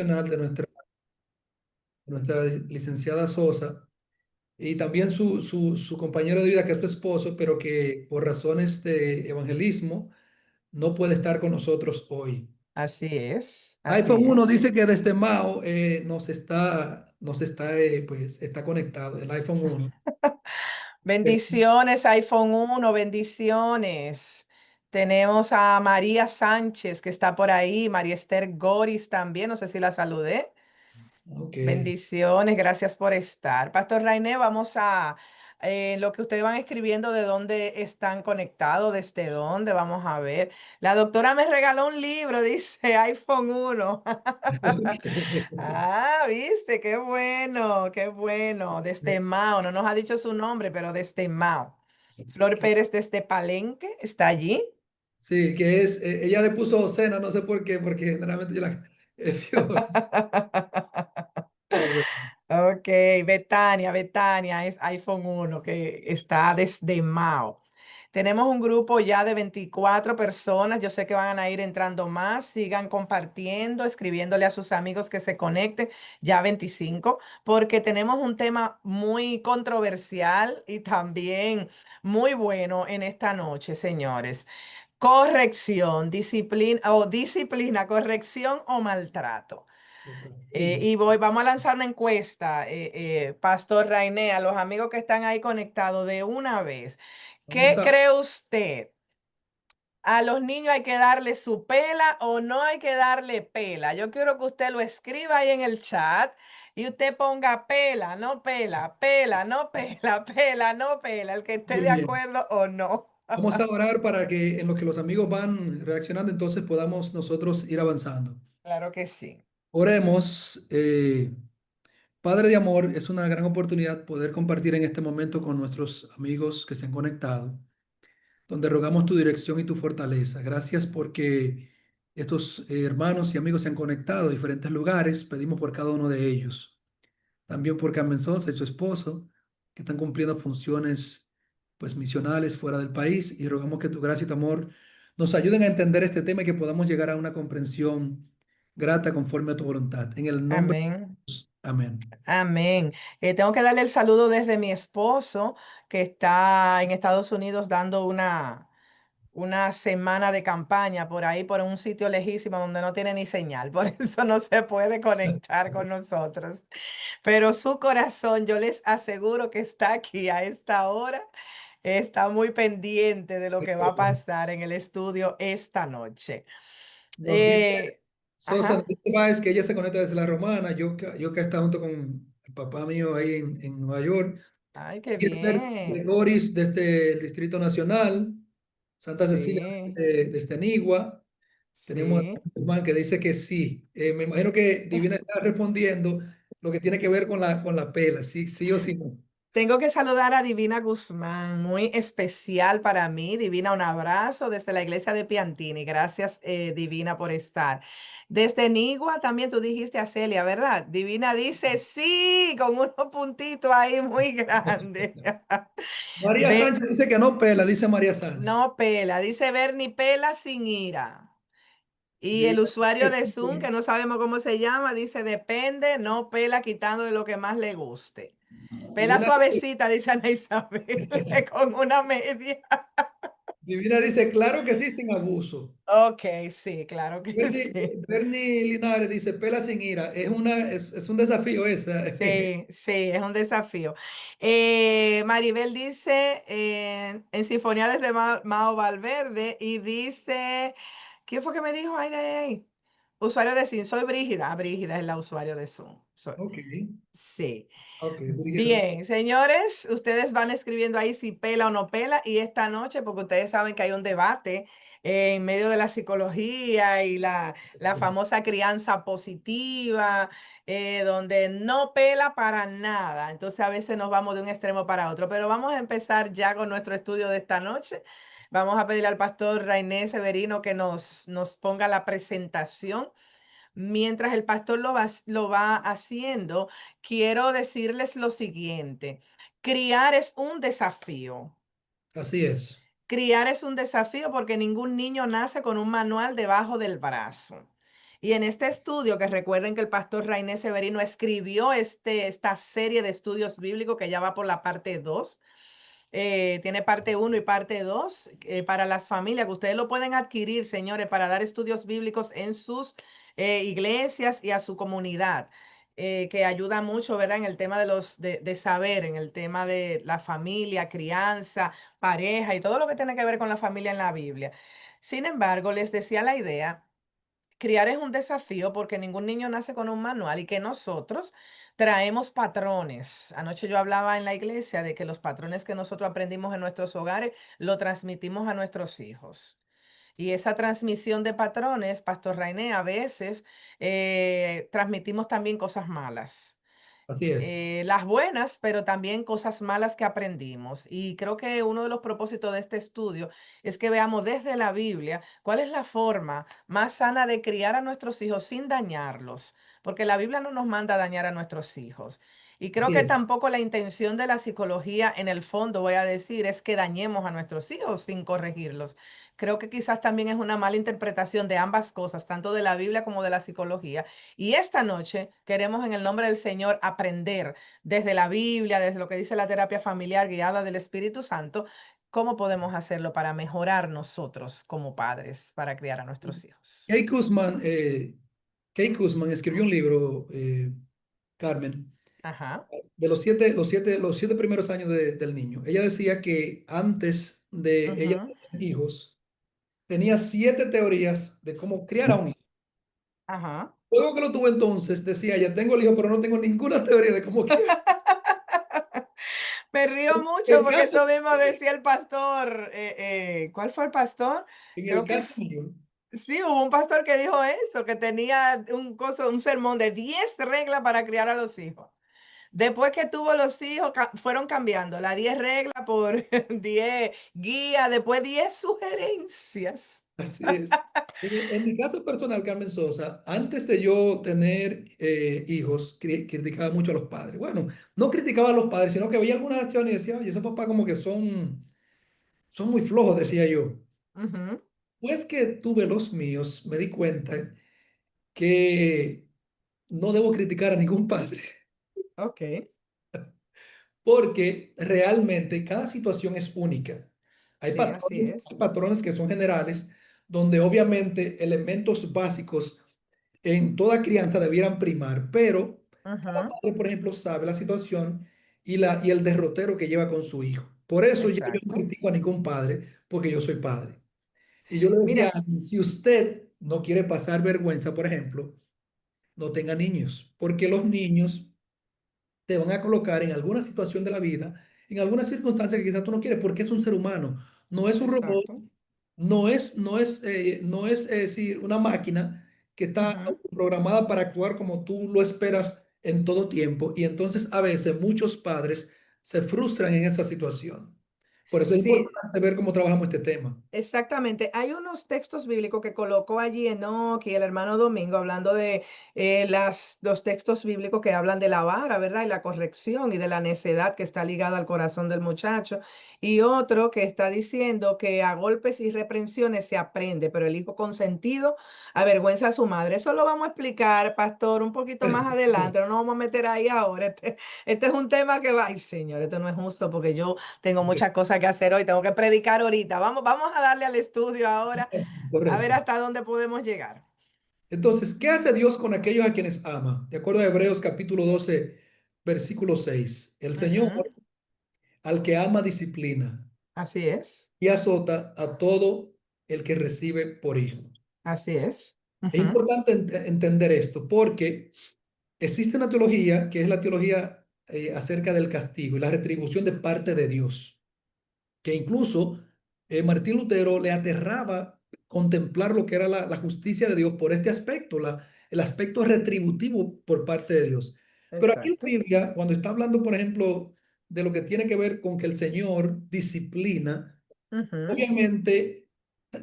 de nuestra licenciada Sosa y también su compañero de vida, que es su esposo, pero que por razones de evangelismo no puede estar con nosotros hoy. Así es, así iPhone 1 es. dice que desde Mao pues, está conectado, el iPhone 1. Bendiciones, iPhone 1, bendiciones. Tenemos a María Sánchez que está por ahí, María Esther Goris también, no sé si la saludé. Ok. Bendiciones, gracias por estar. Pastor Rainé, vamos a lo que ustedes van escribiendo, de dónde están conectados, desde dónde, vamos a ver. La doctora me regaló un libro, dice iPhone 1. Ah, viste, qué bueno, qué bueno. Desde Mao, no nos ha dicho su nombre, pero desde Mao. Flor Pérez desde Palenque, ¿está allí? Sí, que es, ella le puso cena, no sé por qué, porque generalmente yo la Fiona, pero bueno. Ok, Betania es iPhone 1 que está desde Mao. Tenemos un grupo ya de 24 personas. Yo sé que van a ir entrando más. Sigan compartiendo, escribiéndole a sus amigos que se conecten, ya 25, porque tenemos un tema muy controversial y también muy bueno en esta noche, señores. Corrección, disciplina, corrección o maltrato. Sí. Vamos a lanzar una encuesta, Pastor Rainé, a los amigos que están ahí conectados de una vez. Vamos ¿Qué a, cree usted? ¿A los niños hay que darle su pela o no hay que darle pela? Yo quiero que usted lo escriba ahí en el chat y usted ponga pela, no pela, pela, no pela, pela, no pela, el que esté muy de bien. acuerdo o no. Vamos a orar para que en lo que los amigos van reaccionando, entonces podamos nosotros ir avanzando. Claro que sí. Oremos, Padre de amor, es una gran oportunidad poder compartir en este momento con nuestros amigos que se han conectado, donde rogamos tu dirección y tu fortaleza. Gracias porque estos hermanos y amigos se han conectado a diferentes lugares. Pedimos por cada uno de ellos. También por Carmen Sosa y su esposo, que están cumpliendo funciones pues misionales fuera del país. Y rogamos que tu gracia y tu amor nos ayuden a entender este tema y que podamos llegar a una comprensión grata conforme a tu voluntad. En el nombre de Amén. Jesús. Amén. Amén. Tengo que darle el saludo desde mi esposo, que está en Estados Unidos dando una semana de campaña por ahí, por un sitio lejísimo donde no tiene ni señal. Por eso no se puede conectar con nosotros. Pero su corazón, yo les aseguro que está aquí a esta hora. Está muy pendiente de lo que va a pasar en el estudio esta noche. Nos dice Eh, Sosa, nos ajá. dice Báez que ella se conecta desde la Romana, yo que está junto con el papá mío ahí en Nueva York, Ay, qué y Esther bien. Gregoris desde el Distrito Nacional, Santa Cecilia Sí, desde Nigua, tenemos a sí. Guzmán que dice que sí. Me imagino que Divina está respondiendo lo que tiene que ver con la pela, sí, sí o sí no. Tengo que saludar a Divina Guzmán, muy especial para mí. Divina, un abrazo desde la iglesia de Piantini. Gracias, Divina, por estar. Desde Nigua también tú dijiste a Celia, ¿verdad? Divina dice sí, con unos puntitos ahí muy grandes. María Ve, Sánchez dice que no pela, dice María Sánchez. no pela, dice Bernie pela sin ira. Y el Divina usuario dice de que Zoom, que sí. no sabemos cómo se llama, dice depende, no pela quitándole lo que más le guste. Pela Divina suavecita, dice Ana Isabel, con una media. Divina dice, claro que sí, sin abuso. Ok, sí, claro que Bernie, sí. Bernie Linares dice, pela sin ira. Es un desafío esa. Sí, sí, es un desafío. Maribel dice en Sinfonía desde Mao Valverde y dice, ¿quién fue que me dijo? Ay, ay, ay. Usuario de Zoom, soy Brígida. Ah, Brígida es la usuario de Zoom. Ok, Sí. ok, Brígida. Bien, señores, ustedes van escribiendo ahí si pela o no pela y esta noche, porque ustedes saben que hay un debate en medio de la psicología y la famosa crianza positiva, donde no pela para nada. Entonces a veces nos vamos de un extremo para otro, pero vamos a empezar ya con nuestro estudio de esta noche. Vamos a pedir al pastor Rainé Severino que nos ponga la presentación. Mientras el pastor lo va haciendo, quiero decirles lo siguiente. Criar es un desafío. Así es. Criar es un desafío porque ningún niño nace con un manual debajo del brazo. Y en este estudio, que recuerden que el pastor Rainé Severino escribió esta serie de estudios bíblicos que ya va por la parte 2. Tiene parte uno y parte 2 para las familias, que ustedes lo pueden adquirir, señores, para dar estudios bíblicos en sus iglesias y a su comunidad. Que ayuda mucho, ¿verdad? En el tema de saber, en el tema de la familia, crianza, pareja y todo lo que tiene que ver con la familia en la Biblia. Sin embargo, les decía la idea. Criar es un desafío porque ningún niño nace con un manual y que nosotros traemos patrones. Anoche yo hablaba en la iglesia de que los patrones que nosotros aprendimos en nuestros hogares lo transmitimos a nuestros hijos. Y esa transmisión de patrones, Pastor Rainé, a veces transmitimos también cosas malas. Así es. Las buenas, pero también cosas malas que aprendimos. Y creo que uno de los propósitos de este estudio es que veamos desde la Biblia cuál es la forma más sana de criar a nuestros hijos sin dañarlos, porque la Biblia no nos manda a dañar a nuestros hijos. Y creo Así que es. tampoco la intención de la psicología en el fondo, voy a decir, es que dañemos a nuestros hijos sin corregirlos. Creo que quizás también es una mala interpretación de ambas cosas, tanto de la Biblia como de la psicología. Y esta noche queremos en el nombre del Señor aprender desde la Biblia, desde lo que dice la terapia familiar guiada del Espíritu Santo, cómo podemos hacerlo para mejorar nosotros como padres, para criar a nuestros hijos. Kay Kuzman, Kay Kuzman escribió un libro, Carmen, Ajá, de los siete primeros años del niño. Ella decía que antes de ella ujú, tener hijos, tenía siete teorías de cómo criar a un hijo. ajá. Luego que lo tuvo entonces, decía, ya tengo el hijo, pero no tengo ninguna teoría de cómo criar. Me río mucho En el porque caso, eso mismo decía el pastor. ¿Cuál fue el pastor? en el Creo que caso mío, sí, hubo un pastor que dijo eso, que tenía un sermón de 10 reglas para criar a los hijos. Después que tuvo los hijos, fueron cambiando las 10 reglas por 10 guías, después 10 sugerencias. así es. En mi caso personal, Carmen Sosa, antes de yo tener hijos, criticaba mucho a los padres. Bueno, no criticaba a los padres, sino que veía algunas acciones y decía, oye, esos papás como que son muy flojos, decía yo. Ujú, Pues que tuve los míos, me di cuenta que no debo criticar a ningún padre, ok, porque realmente cada situación es única. sí, así Hay es. patrones que son generales, donde obviamente elementos básicos en toda crianza debieran primar, pero cada Ujú, padre, por ejemplo, sabe la situación y el derrotero que lleva con su hijo. Por eso ya yo no exacto. critico a ningún padre, porque yo soy padre. Y yo le decía a Mira, alguien, si usted no quiere pasar vergüenza, por ejemplo, no tenga niños, porque los niños te van a colocar en alguna situación de la vida, en alguna circunstancia que quizás tú no quieres, porque es un ser humano, no es un robot, exacto. no es decir, una máquina que está Ujú, programada para actuar como tú lo esperas en todo tiempo. Y entonces a veces muchos padres se frustran en esa situación. Por eso es sí, importante ver cómo trabajamos este tema. exactamente. Hay unos textos bíblicos que colocó allí Enoch y el hermano Domingo hablando de los textos bíblicos que hablan de la vara, ¿verdad? Y la corrección y de la necedad que está ligada al corazón del muchacho. Y otro que está diciendo que a golpes y reprensiones se aprende, pero el hijo consentido avergüenza a su madre. Eso lo vamos a explicar, pastor, un poquito más adelante. No nos vamos a meter ahí ahora. Este es un tema que va. Ay, señor, esto no es justo porque yo tengo muchas cosas que hacer hoy, tengo que predicar ahorita. Vamos a darle al estudio ahora, a ver Correcto. hasta dónde podemos llegar. Entonces, ¿qué hace Dios con aquellos a quienes ama? De acuerdo a Hebreos capítulo 12 versículo 6. El Señor Ujú, al que ama disciplina así es, y azota a todo el que recibe por hijo. así es. Es Ujú, importante entender esto porque existe una teología que es la teología acerca del castigo y la retribución de parte de Dios, que incluso Martín Lutero le aterraba contemplar lo que era la justicia de Dios por este aspecto, el aspecto retributivo por parte de Dios. Pero aquí en la exacto. Biblia, cuando está hablando, por ejemplo, de lo que tiene que ver con que el Señor disciplina, Ujú, obviamente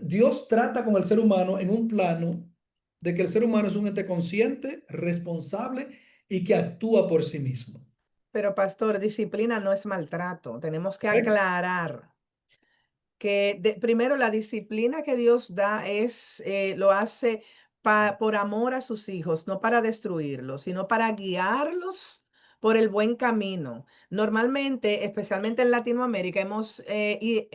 Dios trata con el ser humano en un plano de que el ser humano es un ente consciente, responsable y que actúa por sí mismo. pero pastor, disciplina no es maltrato. Tenemos que ¿Correcto? aclarar que primero la disciplina que Dios da lo hace por amor a sus hijos, no para destruirlos, sino para guiarlos por el buen camino. Normalmente, especialmente en Latinoamérica, hemos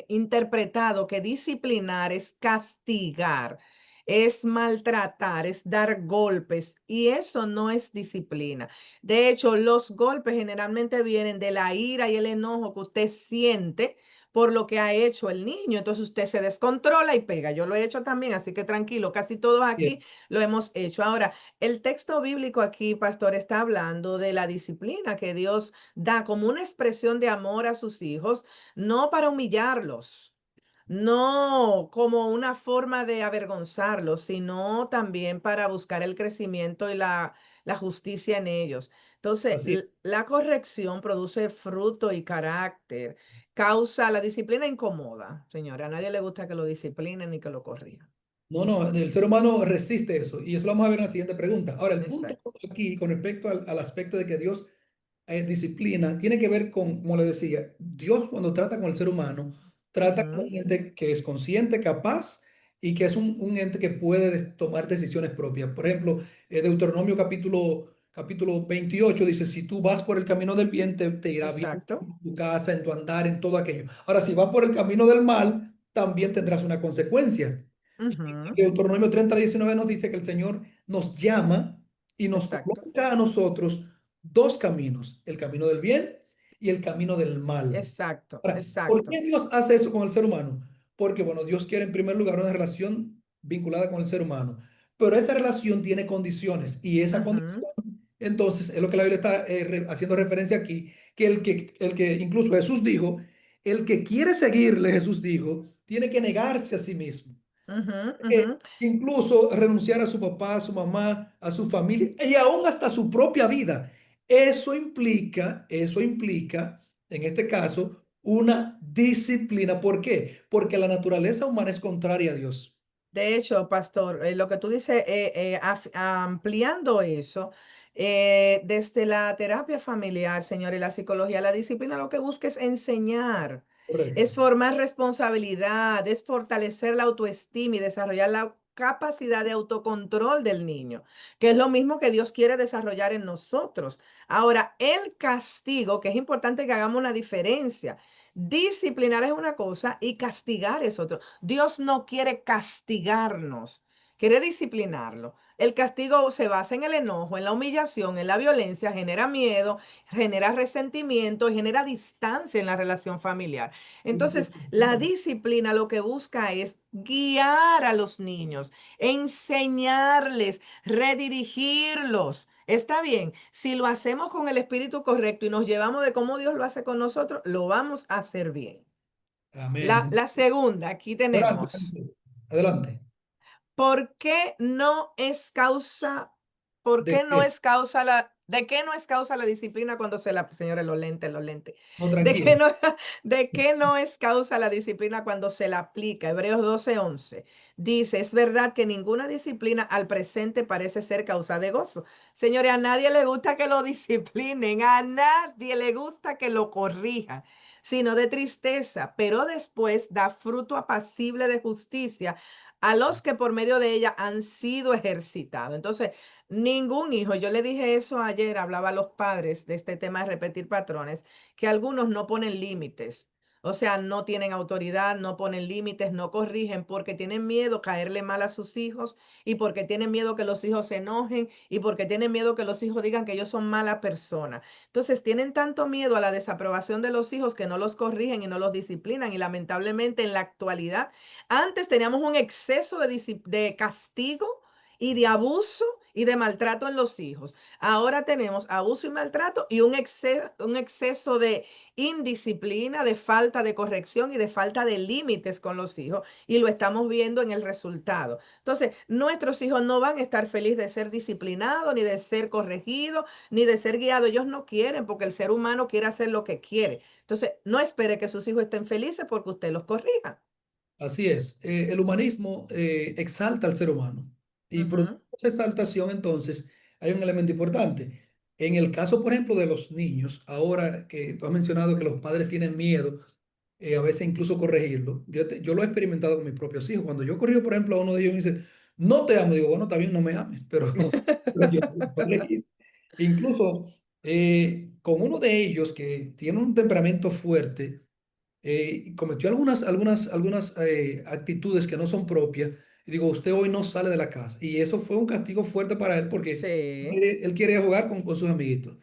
interpretado que disciplinar es castigar, es maltratar, es dar golpes, y eso no es disciplina. De hecho, los golpes generalmente vienen de la ira y el enojo que usted siente por lo que ha hecho el niño. Entonces usted se descontrola y pega. Yo lo he hecho también, así que tranquilo, casi todos Bien. aquí lo hemos hecho. Ahora, el texto bíblico aquí, pastor, está hablando de la disciplina que Dios da como una expresión de amor a sus hijos, no para humillarlos. No como una forma de avergonzarlos, sino también para buscar el crecimiento y la justicia en ellos. Entonces, Así. la corrección produce fruto y carácter. Causa, la disciplina incomoda, señora. A nadie le gusta que lo disciplinen ni que lo corrijan. No, no, el ser humano resiste eso. Y eso lo vamos a ver en la siguiente pregunta. Ahora, el punto Exacto. aquí con respecto al aspecto de que Dios disciplina tiene que ver con, como le decía, Dios cuando trata con el ser humano, trata con Ujú. un ente que es consciente, capaz y que es un ente que puede tomar decisiones propias. Por ejemplo, Deuteronomio capítulo 28 dice, si tú vas por el camino del bien, te irá bien Exacto. en tu casa, en tu andar, en todo aquello. Ahora, si vas por el camino del mal, también tendrás una consecuencia. Y Ujú. Deuteronomio 30:19 nos dice que el Señor nos llama y nos Exacto. coloca a nosotros dos caminos, el camino del bien y el camino del mal. Exacto. Ahora, ¿por qué Exacto. Dios hace eso con el ser humano? Porque, bueno, Dios quiere en primer lugar una relación vinculada con el ser humano, pero esa relación tiene condiciones y esa Ujú. condición, entonces, es lo que la Biblia está haciendo referencia aquí, que el que incluso Jesús dijo, el que quiere seguirle, Jesús dijo, tiene que negarse a sí mismo Ujú. Ujú. que incluso renunciar a su papá, a su mamá, a su familia y aún hasta su propia vida. Eso implica, en este caso, una disciplina. ¿Por qué? Porque la naturaleza humana es contraria a Dios. De hecho, pastor, lo que tú dices, ampliando eso, desde la terapia familiar, señor, y la psicología, la disciplina lo que busca es enseñar, Correcto. es formar responsabilidad, es fortalecer la autoestima y desarrollar la capacidad de autocontrol del niño, que es lo mismo que Dios quiere desarrollar en nosotros. Ahora, el castigo, que es importante que hagamos una diferencia. Disciplinar es una cosa y castigar es otra. Dios no quiere castigarnos, quiere disciplinarlo. El castigo se basa en el enojo, en la humillación, en la violencia, genera miedo, genera resentimiento, genera distancia en la relación familiar. Entonces, la disciplina lo que busca es guiar a los niños, enseñarles, redirigirlos. Está bien, si lo hacemos con el espíritu correcto y nos llevamos de cómo Dios lo hace con nosotros, lo vamos a hacer bien. Amén. La segunda, aquí Adelante, tenemos. adelante. Adelante. ¿Por qué no es causa, por ¿De qué no qué? es causa de qué no es causa la disciplina cuando señores, los lentes, No, de qué tranquilo. no, de qué no es causa la disciplina cuando se la aplica? Hebreos 12:11 dice, es verdad que ninguna disciplina al presente parece ser causa de gozo. Señores, a nadie le gusta que lo disciplinen, a nadie le gusta que lo corrijan, sino de tristeza, pero después da fruto apacible de justicia a los que por medio de ella han sido ejercitados. Entonces, ningún hijo, yo le dije eso ayer, hablaba a los padres de este tema de repetir patrones, que algunos no ponen límites. O sea, no tienen autoridad, no ponen límites, no corrigen porque tienen miedo caerle mal a sus hijos y porque tienen miedo que los hijos se enojen y porque tienen miedo que los hijos digan que ellos son mala persona. Entonces, tienen tanto miedo a la desaprobación de los hijos que no los corrigen y no los disciplinan y lamentablemente en la actualidad antes teníamos un exceso de castigo y de abuso y de maltrato en los hijos. Ahora tenemos abuso y maltrato y un exceso de indisciplina, de falta de corrección y de falta de límites con los hijos. Y lo estamos viendo en el resultado. Entonces, nuestros hijos no van a estar felices de ser disciplinados, ni de ser corregidos, ni de ser guiados. Ellos no quieren porque el ser humano quiere hacer lo que quiere. Entonces, no espere que sus hijos estén felices porque usted los corrija. Así es. El humanismo exalta al ser humano y producto Ujú. de esa exaltación, entonces, hay un elemento importante. En el caso, por ejemplo, de los niños, ahora que tú has mencionado que los padres tienen miedo, a veces incluso corregirlo, yo lo he experimentado con mis propios hijos. Cuando yo corrijo, por ejemplo, a uno de ellos y me dice, no te amo. Digo, bueno, está bien, no me ames, pero, pero yo no puedo elegir. Incluso con uno de ellos que tiene un temperamento fuerte, cometió algunas actitudes que no son propias. Y digo, usted hoy no sale de la casa. Y eso fue un castigo fuerte para él porque Sí. él quiere jugar con sus amiguitos.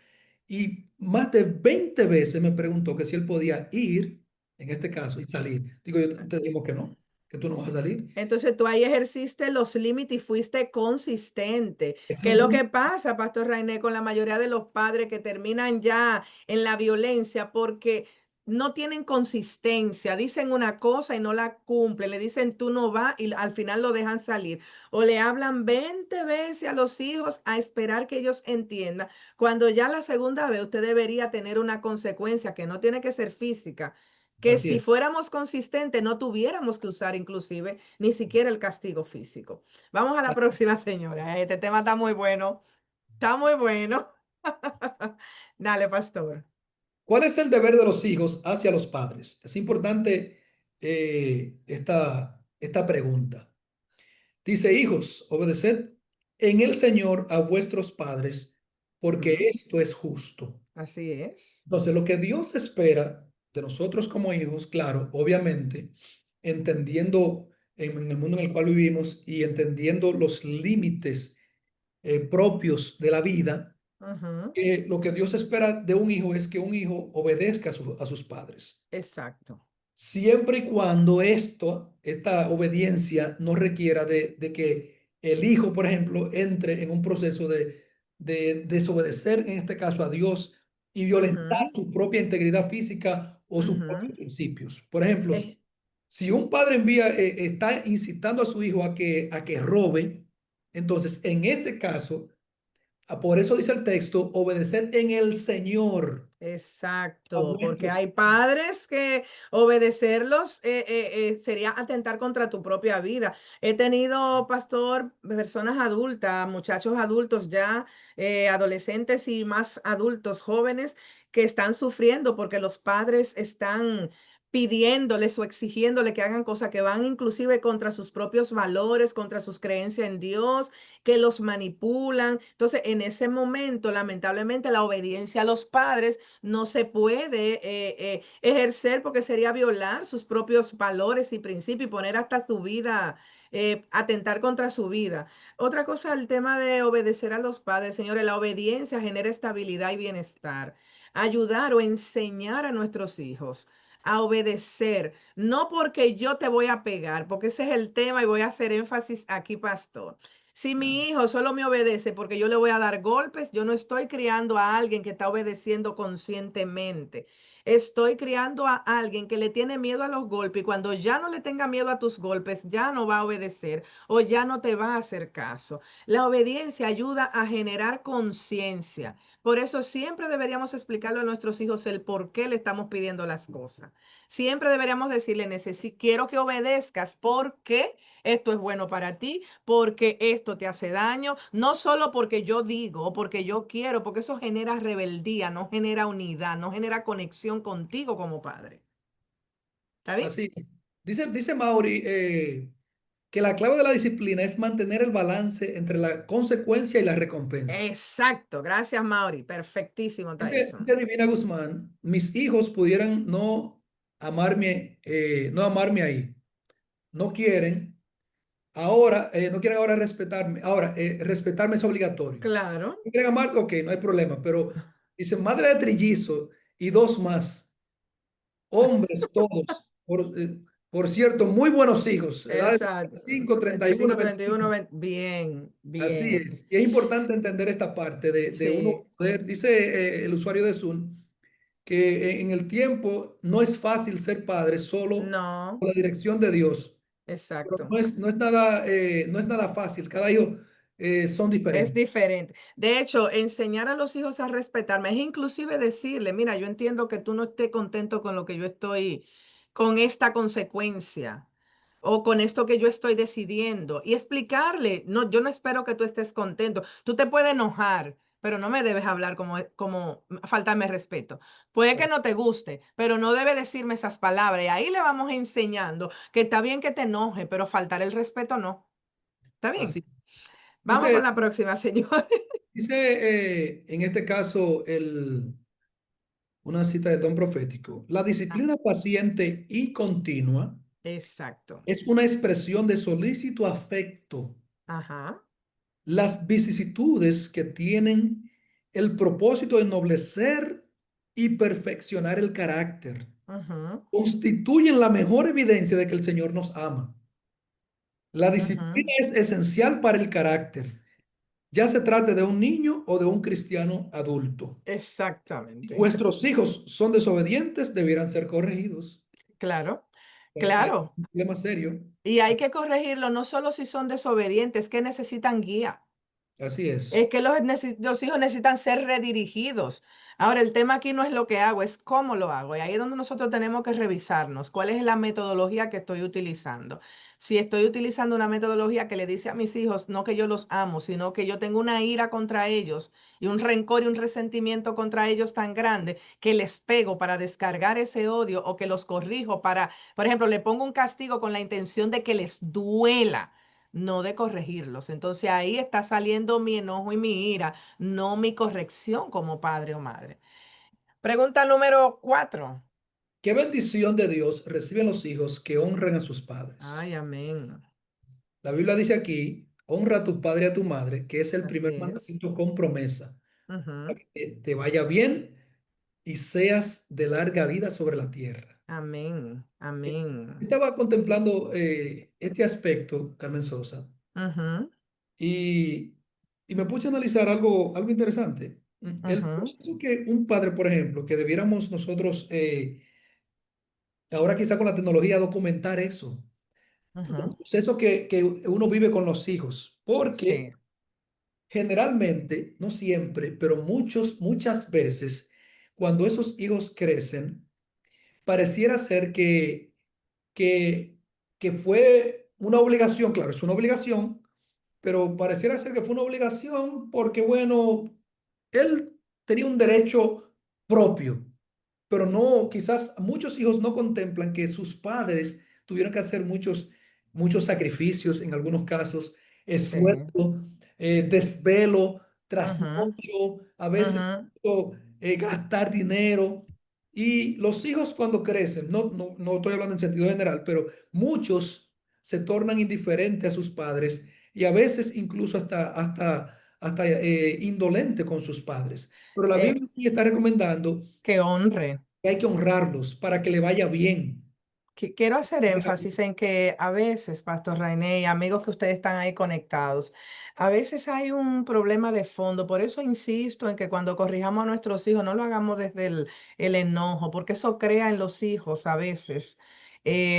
Y más de 20 veces me preguntó que si él podía ir, en este caso, y salir. Digo, yo te digo que no, que tú no vas a salir. Entonces tú ahí ejerciste los límites y fuiste consistente. ¿Qué es lo que Exactamente. pasa, Pastor Rainé, con la mayoría de los padres que terminan ya en la violencia porque no tienen consistencia? Dicen una cosa y no la cumplen, le dicen tú no vas y al final lo dejan salir. O le hablan 20 veces a los hijos a esperar que ellos entiendan, cuando ya la segunda vez usted debería tener una consecuencia que no tiene que ser física, que Así si es. fuéramos consistentes no tuviéramos que usar inclusive ni siquiera el castigo físico. Vamos a la próxima, señora. Este tema está muy bueno. Está muy bueno. Dale, pastor. ¿Cuál es el deber de los hijos hacia los padres? Es importante esta pregunta. Dice, hijos, obedeced en el Señor a vuestros padres, porque Ujú. esto es justo. Así es. Entonces, lo que Dios espera de nosotros como hijos, claro, obviamente, entendiendo en el mundo en el cual vivimos y entendiendo los límites propios de la vida, Ujú. lo que Dios espera de un hijo es que un hijo obedezca a sus padres. Exacto. Siempre y cuando esta obediencia no requiera de que el hijo, por ejemplo, entre en un proceso de desobedecer, en este caso a Dios, y violentar Ujú, su propia integridad física o sus ujú. propios principios. Por ejemplo, Eh, si un padre está incitando a su hijo a que robe, entonces en este caso, por eso dice el texto, obedeced en el Señor a Exacto, porque vuestros. hay padres que obedecerlos sería atentar contra tu propia vida. He tenido, pastor, personas adultas, muchachos adultos ya, adolescentes y más adultos jóvenes que están sufriendo porque los padres están pidiéndoles o exigiéndole que hagan cosas que van inclusive contra sus propios valores, contra sus creencias en Dios, que los manipulan. Entonces, en ese momento, lamentablemente, la obediencia a los padres no se puede ejercer porque sería violar sus propios valores y principios y poner hasta su vida, atentar contra su vida. Otra cosa, el tema de obedecer a los padres, señores, la obediencia genera estabilidad y bienestar. Ayudar o enseñar a nuestros hijos a obedecer, no porque yo te voy a pegar, porque ese es el tema y voy a hacer énfasis aquí, pastor. Si mi hijo solo me obedece porque yo le voy a dar golpes, yo no estoy criando a alguien que está obedeciendo conscientemente. Estoy criando a alguien que le tiene miedo a los golpes y cuando ya no le tenga miedo a tus golpes, ya no va a obedecer o ya no te va a hacer caso. La obediencia ayuda a generar conciencia. Por eso siempre deberíamos explicarle a nuestros hijos el por qué le estamos pidiendo las cosas. Siempre deberíamos decirle, quiero que obedezcas porque esto es bueno para ti, porque esto te hace daño, no solo porque yo digo o porque yo quiero, porque eso genera rebeldía, no genera unidad, no genera conexión contigo como padre. ¿Está bien? Así es. Dice Mauri que la clave de la disciplina es mantener el balance entre la consecuencia y la recompensa. Exacto. Gracias, Mauri. Perfectísimo está eso. Dice Divina Guzmán, mis hijos pudieran no amarme ahí. No quieren no quieren ahora respetarme. Ahora, respetarme es obligatorio. Claro. ¿No quieren amar? Ok, no hay problema. Pero dice, madre de trillizo y dos más. Hombres todos, por cierto, muy buenos hijos, edades de Exacto. 25, 31, 25, 31, 21. 20. Bien, Así bien. es. Y es importante entender esta parte de uno Sí. poder, dice el usuario de Zoom, que en el tiempo no es fácil ser padre solo No, con la dirección de Dios. Pero exacto. no es nada fácil. Cada hijo son Es diferentes. diferente. De hecho, enseñar a los hijos a respetarme es inclusive decirle, mira, yo entiendo que tú no estés contento con lo que yo estoy, con esta consecuencia o con esto que yo estoy decidiendo y explicarle, no, yo no espero que tú estés contento. Tú te puedes enojar, pero no me debes hablar como faltarme respeto. Puede que no te guste, pero no debe decirme esas palabras. Y ahí le vamos enseñando que está bien que te enoje, pero faltar el respeto no. ¿Está bien? Así. Vamos con Dice, la próxima, señor. en este caso, una cita de Don Profético. La disciplina paciente y continua Exacto. es una expresión de solícito afecto. Ajá. Las vicisitudes que tienen el propósito de ennoblecer y perfeccionar el carácter Ujú, constituyen la mejor evidencia de que el Señor nos ama. La disciplina ujú. es esencial para el carácter, ya se trate de un niño o de un cristiano adulto. Si Exactamente. vuestros hijos son desobedientes, debieran ser corregidos. Claro, Hay claro. un problema serio. Y hay que corregirlo no solo si son desobedientes, que necesitan guía. Así es. Es que los hijos necesitan ser redirigidos. Ahora, el tema aquí no es lo que hago, es cómo lo hago. Y ahí es donde nosotros tenemos que revisarnos. ¿Cuál es la metodología que estoy utilizando? Si estoy utilizando una metodología que le dice a mis hijos, no que yo los amo, sino que yo tengo una ira contra ellos y un rencor y un resentimiento contra ellos tan grande que les pego para descargar ese odio o que los corrijo para, por ejemplo, le pongo un castigo con la intención de que les duela, no de corregirlos. Entonces ahí está saliendo mi enojo y mi ira, no mi corrección como padre o madre. Pregunta número 4. ¿Qué bendición de Dios reciben los hijos que honran a sus padres? Ay, amén. La Biblia dice aquí, honra a tu padre y a tu madre, que es el Así primer es. mandamiento con promesa, para Ujú. que te vaya bien y seas de larga vida sobre la tierra. Amén. Amén. Estaba contemplando este aspecto, Carmen Sosa, Ujú, y, y me puse a analizar algo interesante. El ujú, proceso que un padre, por ejemplo, que debiéramos nosotros, ahora quizá con la tecnología, documentar eso, el ujú. proceso que uno vive con los hijos, porque Sí, generalmente, no siempre, pero muchas veces, cuando esos hijos crecen, pareciera ser que, que fue una obligación, claro, es una obligación, pero pareciera ser que fue una obligación porque, bueno, él tenía un derecho propio, pero no, quizás muchos hijos no contemplan que sus padres tuvieron que hacer muchos sacrificios, en algunos casos, sí. esfuerzo, desvelo, Ujú, trasnocho, a veces ujú. gastar dinero. Y los hijos cuando crecen, no estoy hablando en sentido general, pero muchos se tornan indiferentes a sus padres y a veces incluso hasta indolente con sus padres. Pero la Eh, Biblia sí está recomendando que honre. que hay que honrarlos para que le vaya bien. Quiero hacer énfasis en que a veces, Pastor René y amigos que ustedes están ahí conectados, a veces hay un problema de fondo. Por eso insisto en que cuando corrijamos a nuestros hijos no lo hagamos desde el enojo, porque eso crea en los hijos a veces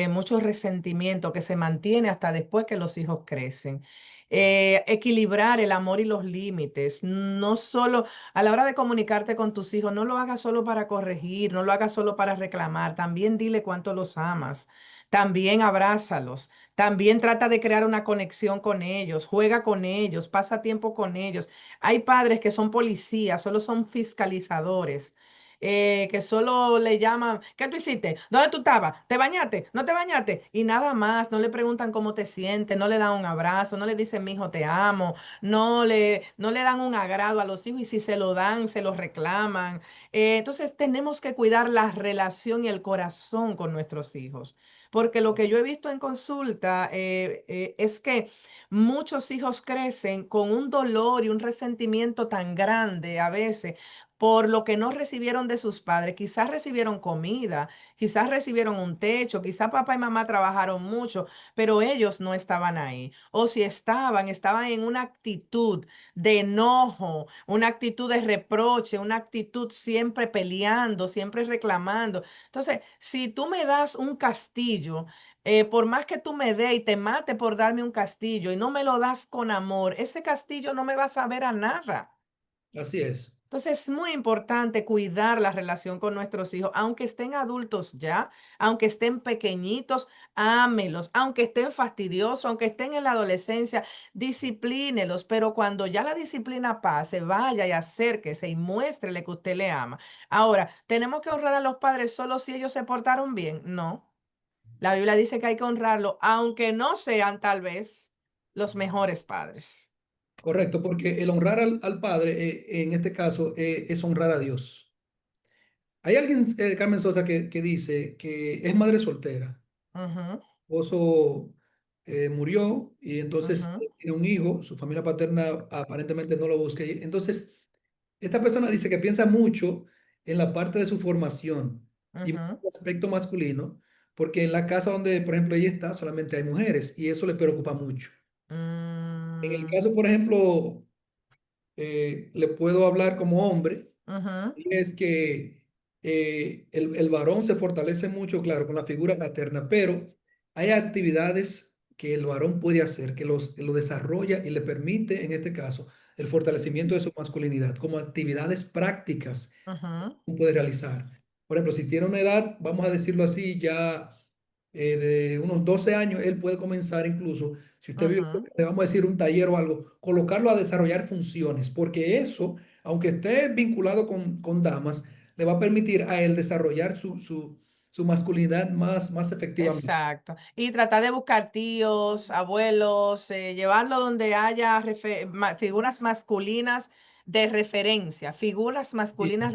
mucho resentimiento que se mantiene hasta después que los hijos crecen. Equilibrar el amor y los límites, no solo a la hora de comunicarte con tus hijos, no lo hagas solo para corregir, no lo hagas solo para reclamar, también dile cuánto los amas, también abrázalos, también trata de crear una conexión con ellos, juega con ellos, pasa tiempo con ellos. Hay padres que son policías, solo son fiscalizadores. Que solo le llaman, ¿qué tú hiciste? ¿Dónde tú estabas? ¿Te bañaste? ¿No te bañaste? Y nada más, no le preguntan cómo te sientes, no le dan un abrazo, no le dicen, mi hijo, te amo, no le dan un agrado a los hijos y si se lo dan, se lo reclaman. Entonces tenemos que cuidar la relación y el corazón con nuestros hijos, porque lo que yo he visto en consulta es que muchos hijos crecen con un dolor y un resentimiento tan grande a veces por lo que no recibieron de sus padres. Quizás recibieron comida, quizás recibieron un techo, quizás papá y mamá trabajaron mucho, pero ellos no estaban ahí. O si estaban en una actitud de enojo, una actitud de reproche, una actitud siempre peleando, siempre reclamando. Entonces, si tú me das un castillo, por más que tú me dé y te mate por darme un castillo y no me lo das con amor, ese castillo no me va a saber a nada. Así es, Entonces es muy importante cuidar la relación con nuestros hijos, aunque estén adultos ya, aunque estén pequeñitos, ámelos, aunque estén fastidiosos, aunque estén en la adolescencia, disciplínelos, pero cuando ya la disciplina pase, vaya y acérquese y muéstrele que usted le ama. Ahora, ¿tenemos que honrar a los padres solo si ellos se portaron bien? No. La Biblia dice que hay que honrarlo, aunque no sean tal vez los mejores padres. Correcto, porque el honrar al padre, en este caso, es honrar a Dios. Hay alguien, Carmen Sosa, que dice que es madre soltera. Ujú, Esposo murió y entonces ujú, tiene un hijo, su familia paterna aparentemente no lo busca. Entonces, esta persona dice que piensa mucho en la parte de su formación y más en ujú, el aspecto masculino, porque en la casa donde, por ejemplo, ella está, solamente hay mujeres y eso le preocupa mucho. En el mm, caso, por ejemplo, le puedo hablar como hombre, ujú, y es que el varón se fortalece mucho, claro, con la figura paterna, pero hay actividades que el varón puede hacer, que lo desarrolla y le permite, en este caso, el fortalecimiento de su masculinidad, como actividades prácticas ujú, que puede realizar. Por ejemplo, si tiene una edad, vamos a decirlo así, ya de unos 12 años, él puede comenzar incluso, si usted vive, ujú. le vamos a decir un taller o algo, colocarlo a desarrollar funciones, porque eso, aunque esté vinculado con damas, le va a permitir a él desarrollar su masculinidad más efectivamente. Exacto. Y tratar de buscar tíos, abuelos, llevarlo donde haya figuras masculinas Sí, de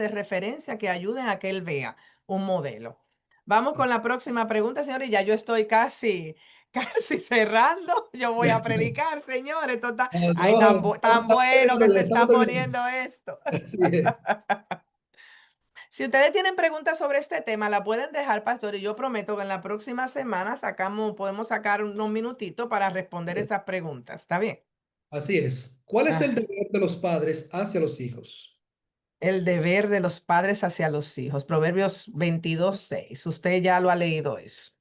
referencia que ayuden a que él vea un modelo. Vamos con la próxima pregunta, señor, y ya yo estoy casi, casi cerrando. Yo voy a predicar, señores. Ay, no, tan bueno que se estamos está terminando. poniendo esto. Así es, Si ustedes tienen preguntas sobre este tema, la pueden dejar, pastor, y yo prometo que en la próxima semana podemos sacar unos minutitos para responder esas preguntas. ¿Está bien? así es. ¿Cuál es el Ah, deber de los padres hacia los hijos? el deber de los padres hacia los hijos. Proverbios 22:6. Usted ya lo ha leído eso.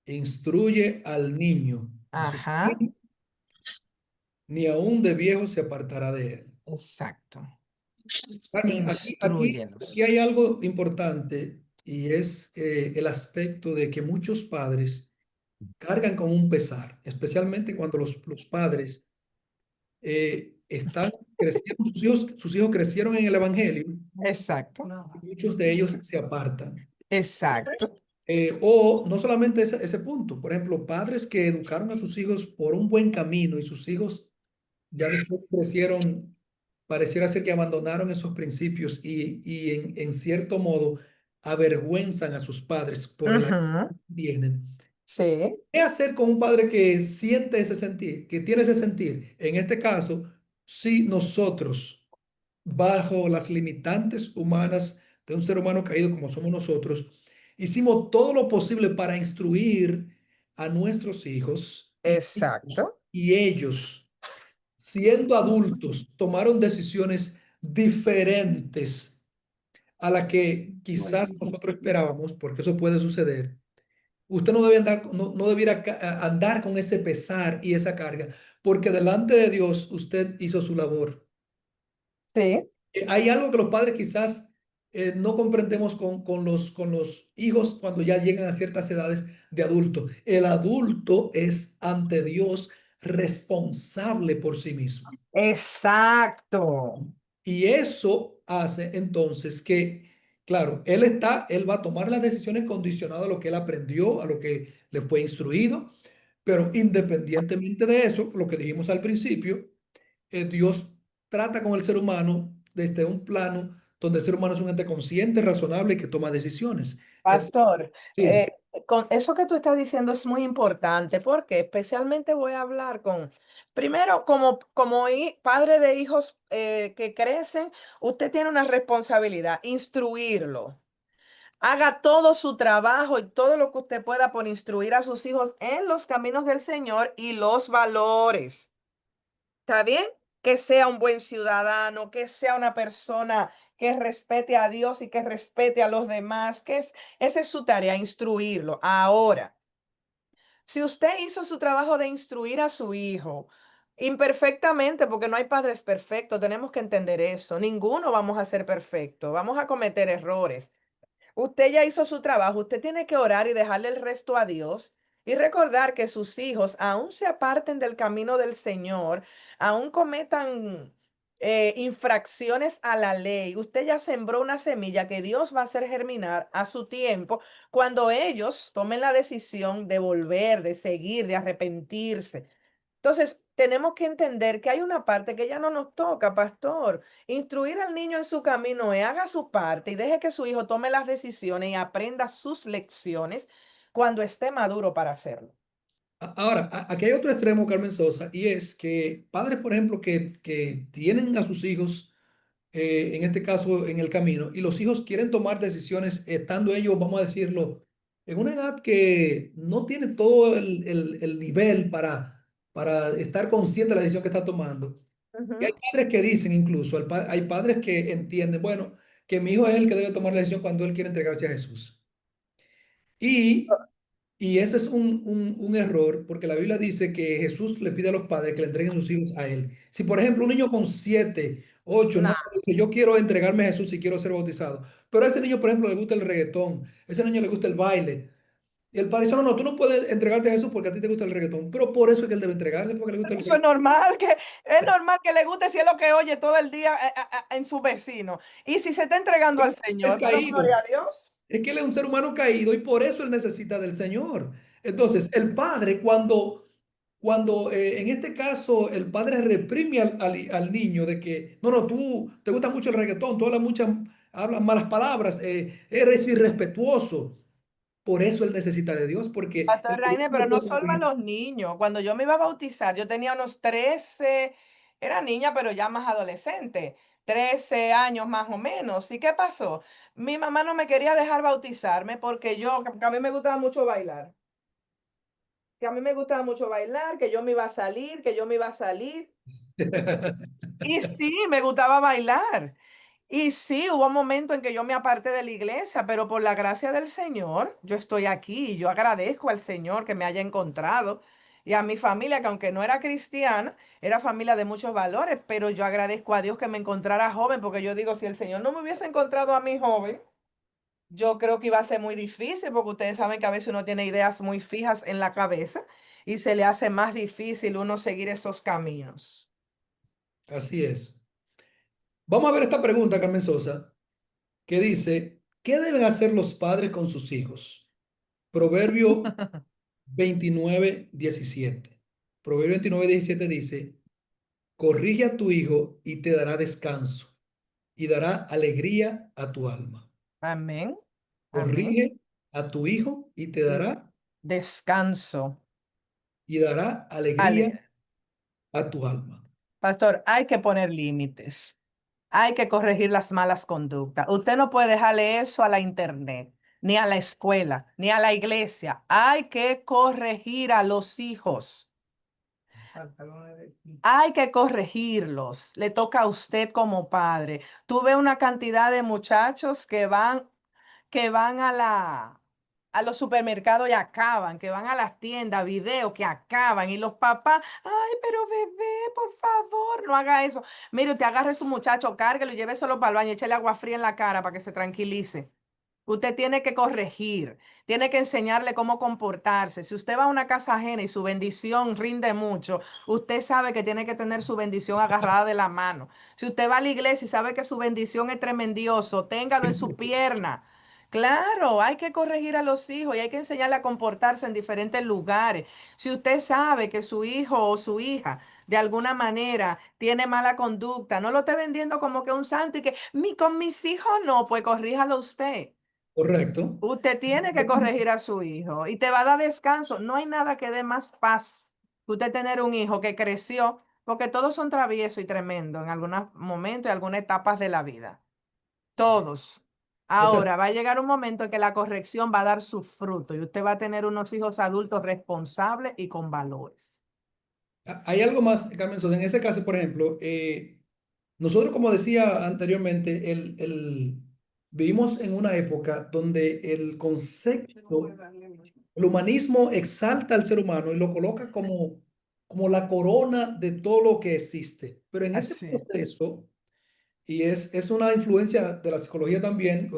Instruye al niño en su Ajá, camino, ni aun de viejo se apartará de él. exacto. Carmen, aquí Instruyelos. hay algo importante y es el aspecto de que muchos padres cargan con un pesar, especialmente cuando los padres están creciendo, sus hijos crecieron en el Evangelio Exacto. y muchos de ellos se apartan. Exacto. O no solamente ese punto, por ejemplo, padres que educaron a sus hijos por un buen camino y sus hijos ya después crecieron, pareciera ser que abandonaron esos principios y en cierto modo avergüenzan a sus padres por el año Ujú, que tienen. sí, ¿Qué hacer con un padre que siente ese sentir, que tiene ese sentir? En este caso, si nosotros, bajo las limitantes humanas de un ser humano caído como somos nosotros, hicimos todo lo posible para instruir a nuestros hijos exacto. y ellos siendo adultos, tomaron decisiones diferentes a la que quizás nosotros esperábamos, porque eso puede suceder. Usted no debe andar, no debiera andar con ese pesar y esa carga, porque delante de Dios usted hizo su labor. Sí, Hay algo que los padres quizás no comprendemos con los hijos cuando ya llegan a ciertas edades de adulto. El adulto es ante Dios responsable por sí mismo. exacto. Y eso hace entonces que, claro, él va a tomar las decisiones condicionadas a lo que él aprendió, a lo que le fue instruido, pero independientemente de eso, lo que dijimos al principio, Dios trata con el ser humano desde un plano donde el ser humano es un ente consciente, razonable y que toma decisiones. Entonces, Pastor, sí, con eso que tú estás diciendo es muy importante porque especialmente voy a hablar primero, padre de hijos que crecen, usted tiene una responsabilidad, instruirlo. Haga todo su trabajo y todo lo que usted pueda por instruir a sus hijos en los caminos del Señor y los valores. ¿Está bien? Que sea un buen ciudadano, que sea una persona que respete a Dios y que respete a los demás, esa es su tarea, instruirlo. Ahora, si usted hizo su trabajo de instruir a su hijo imperfectamente, porque no hay padres perfectos, tenemos que entender eso. Ninguno vamos a ser perfectos, vamos a cometer errores. Usted ya hizo su trabajo, usted tiene que orar y dejarle el resto a Dios y recordar que sus hijos aún se aparten del camino del Señor, aún cometan infracciones a la ley. Usted ya sembró una semilla que Dios va a hacer germinar a su tiempo cuando ellos tomen la decisión de volver, de seguir, de arrepentirse. Entonces, tenemos que entender que hay una parte que ya no nos toca, pastor. Instruir al niño en su camino es haga su parte y deje que su hijo tome las decisiones y aprenda sus lecciones cuando esté maduro para hacerlo. Ahora, aquí hay otro extremo, Carmen Sosa, y es que padres, por ejemplo, que tienen a sus hijos, en este caso, en el camino, y los hijos quieren tomar decisiones estando ellos, vamos a decirlo, en una edad que no tiene todo el nivel para estar consciente de la decisión que está tomando. Y hay Ujú. padres que dicen incluso, hay padres que entienden, bueno, que mi hijo es el que debe tomar la decisión cuando él quiere entregarse a Jesús. Y y ese es un error, porque la Biblia dice que Jesús le pide a los padres que le entreguen sus hijos a Él. Si, por ejemplo, un niño con 7, 8, No, 9, dice, yo quiero entregarme a Jesús y quiero ser bautizado, pero a ese niño, por ejemplo, le gusta el reggaetón, a ese niño le gusta el baile, y el padre dice, no, no, tú no puedes entregarte a Jesús porque a ti te gusta el reggaetón, pero por eso es que él debe entregarse, porque le gusta el eso es reggaetón. normal, que le guste si es lo que oye todo el día en su vecino. Y si se está entregando al Es Señor, pero caído, gloria a Dios. es que él es un ser humano caído y por eso él necesita del Señor. Entonces, el padre, cuando en este caso el padre reprime al niño de que, no, no, tú te gusta mucho el reggaetón, tú hablas malas palabras, eres irrespetuoso. Por eso él necesita de Dios, porque el Pastor Rainer, gobierno pero no no puede solo a corregir. los niños. Cuando yo me iba a bautizar, yo tenía unos 13, era niña, pero ya más adolescente, 13 años más o menos. ¿Y qué pasó? Mi mamá no me quería dejar bautizarme porque que a mí me gustaba mucho bailar. Que a mí me gustaba mucho bailar, que yo me iba a salir, que yo me iba a salir. Y sí, me gustaba bailar. Y sí, hubo un momento en que yo me aparté de la iglesia, pero por la gracia del Señor, yo estoy aquí y yo agradezco al Señor que me haya encontrado y a mi familia, que aunque no era cristiana, era familia de muchos valores, pero yo agradezco a Dios que me encontrara joven, porque yo digo, si el Señor no me hubiese encontrado a mí joven, yo creo que iba a ser muy difícil, porque ustedes saben que a veces uno tiene ideas muy fijas en la cabeza y se le hace más difícil uno seguir esos caminos. Así es. Vamos a ver esta pregunta, Carmen Sosa, que dice, ¿qué deben hacer los padres con sus hijos? Proverbio 29:17. Proverbio 29:17 dice, corrige a tu hijo y te dará descanso y dará alegría a tu alma. Amén. Amén. Corrige a tu hijo Y descanso. y dará alegría Ale, a tu alma. pastor, hay que poner límites. Hay que corregir las malas conductas. Usted no puede dejarle eso a la internet, ni a la escuela, ni a la iglesia. Hay que corregir a los hijos. Hay que corregirlos. Le toca a usted como padre. Tuve una cantidad de muchachos que van a los supermercados y acaban, que van a las tiendas, videos que acaban, y los papás, ay, pero bebé, por favor, no haga eso. Mire, usted agarre a su muchacho, cárguelo y lléveselo para el baño, échale agua fría en la cara para que se tranquilice. Usted tiene que corregir, tiene que enseñarle cómo comportarse. Si usted va a una casa ajena y su bendición rinde mucho, usted sabe que tiene que tener su bendición agarrada de la mano. Si usted va a la iglesia y sabe que su bendición es tremendioso, téngalo en su pierna. Claro, hay que corregir a los hijos y hay que enseñarle a comportarse en diferentes lugares. Si usted sabe que su hijo o su hija de alguna manera tiene mala conducta, no lo esté vendiendo como que un santo y que con mis hijos no, pues corríjalo usted. Correcto. Usted tiene que corregir a su hijo y te va a dar descanso. No hay nada que dé más paz que usted tener un hijo que creció, porque todos son traviesos y tremendos en algunos momentos y algunas etapas de la vida. Todos. Es así. Ahora va a llegar un momento en que la corrección va a dar su fruto y usted va a tener unos hijos adultos responsables y con valores. Hay algo más, Carmen Sosa. En ese caso, por ejemplo, nosotros, como decía anteriormente, vivimos en una época donde el concepto, el humanismo exalta al ser humano y lo coloca como la corona de todo lo que existe. Pero en ese Así. proceso, y es una influencia de la psicología también,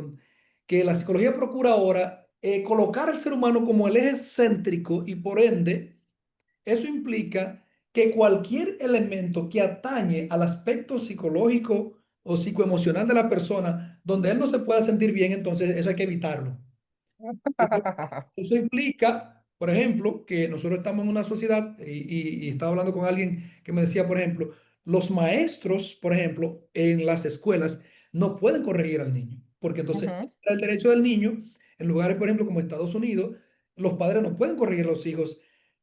que la psicología procura ahora colocar al ser humano como el eje céntrico y por ende, eso implica que cualquier elemento que atañe al aspecto psicológico o psicoemocional de la persona, donde él no se pueda sentir bien, entonces eso hay que evitarlo. Eso, eso implica Por ejemplo, que nosotros estamos en una sociedad y estaba hablando con alguien que me decía, por ejemplo, los maestros, por ejemplo, en las escuelas no pueden corregir al niño, porque entonces Ujú, el derecho del niño, en lugares, por ejemplo, como Estados Unidos, los padres no pueden corregir a los hijos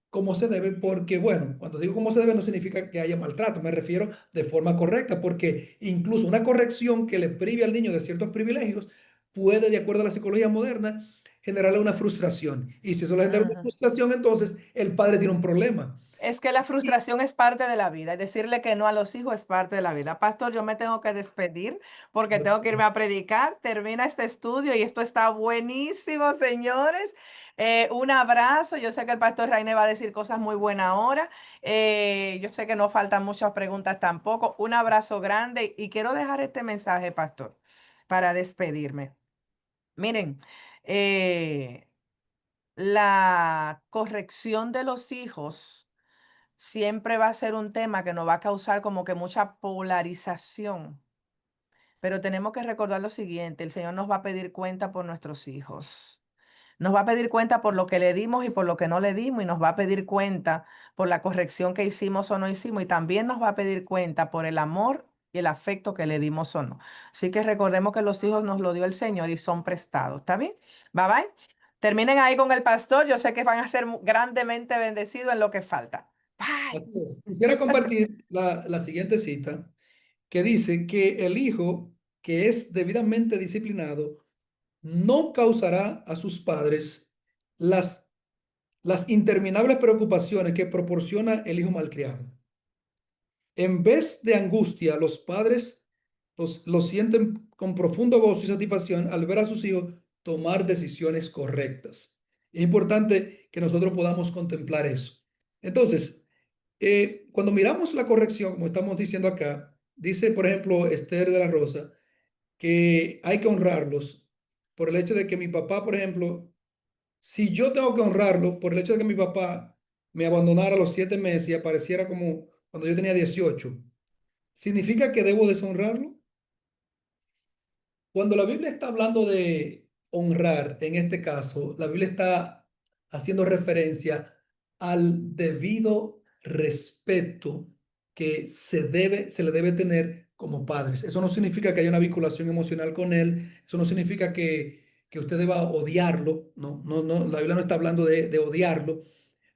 como se debe, porque, bueno, cuando digo como se debe no significa que haya maltrato, me refiero de forma correcta, porque incluso una corrección que le prive al niño de ciertos privilegios puede, de acuerdo a la psicología moderna, generarle una frustración. Y si eso le genera una ujú. frustración, entonces el padre tiene un problema. Es que la frustración es parte de la vida y decirle que no a los hijos es parte de la vida. Pastor, yo me tengo que despedir porque tengo que irme a predicar. Termina este estudio y esto está buenísimo, señores. Un abrazo. Yo sé que el pastor Raine va a decir cosas muy buenas ahora. Yo sé que no faltan muchas preguntas tampoco. Un abrazo grande y quiero dejar este mensaje, pastor, para despedirme. Miren, eh, la corrección de los hijos siempre va a ser un tema que nos va a causar como que mucha polarización. Pero tenemos que recordar lo siguiente, el Señor nos va a pedir cuenta por nuestros hijos. Nos va a pedir cuenta por lo que le dimos y por lo que no le dimos, y nos va a pedir cuenta por la corrección que hicimos o no hicimos, y también nos va a pedir cuenta por el amor y el afecto que le dimos o no. Así que recordemos que los hijos nos lo dio el Señor y son prestados. ¿Está bien? Bye bye. Terminen ahí con el pastor. Yo sé que van a ser grandemente bendecidos en lo que falta. Bye. Así es. Quisiera compartir la siguiente cita que dice que el hijo que es debidamente disciplinado no causará a sus padres las, las interminables preocupaciones que proporciona el hijo malcriado. En vez de angustia, los padres los sienten con profundo gozo y satisfacción al ver a sus hijos tomar decisiones correctas. Es importante que nosotros podamos contemplar eso. Entonces, cuando miramos la corrección, como estamos diciendo acá, dice, por ejemplo, Esther de la Rosa, que hay que honrarlos por el hecho de que mi papá, por ejemplo, si yo tengo que honrarlo por el hecho de que mi papá me abandonara a los 7 meses y apareciera como cuando yo tenía 18, ¿significa que debo deshonrarlo? Cuando la Biblia está hablando de honrar, en este caso, la Biblia está haciendo referencia al debido respeto que se le debe tener como padres. Eso no significa que haya una vinculación emocional con él, eso no significa que usted deba odiarlo, no, no, no, la Biblia no está hablando de odiarlo,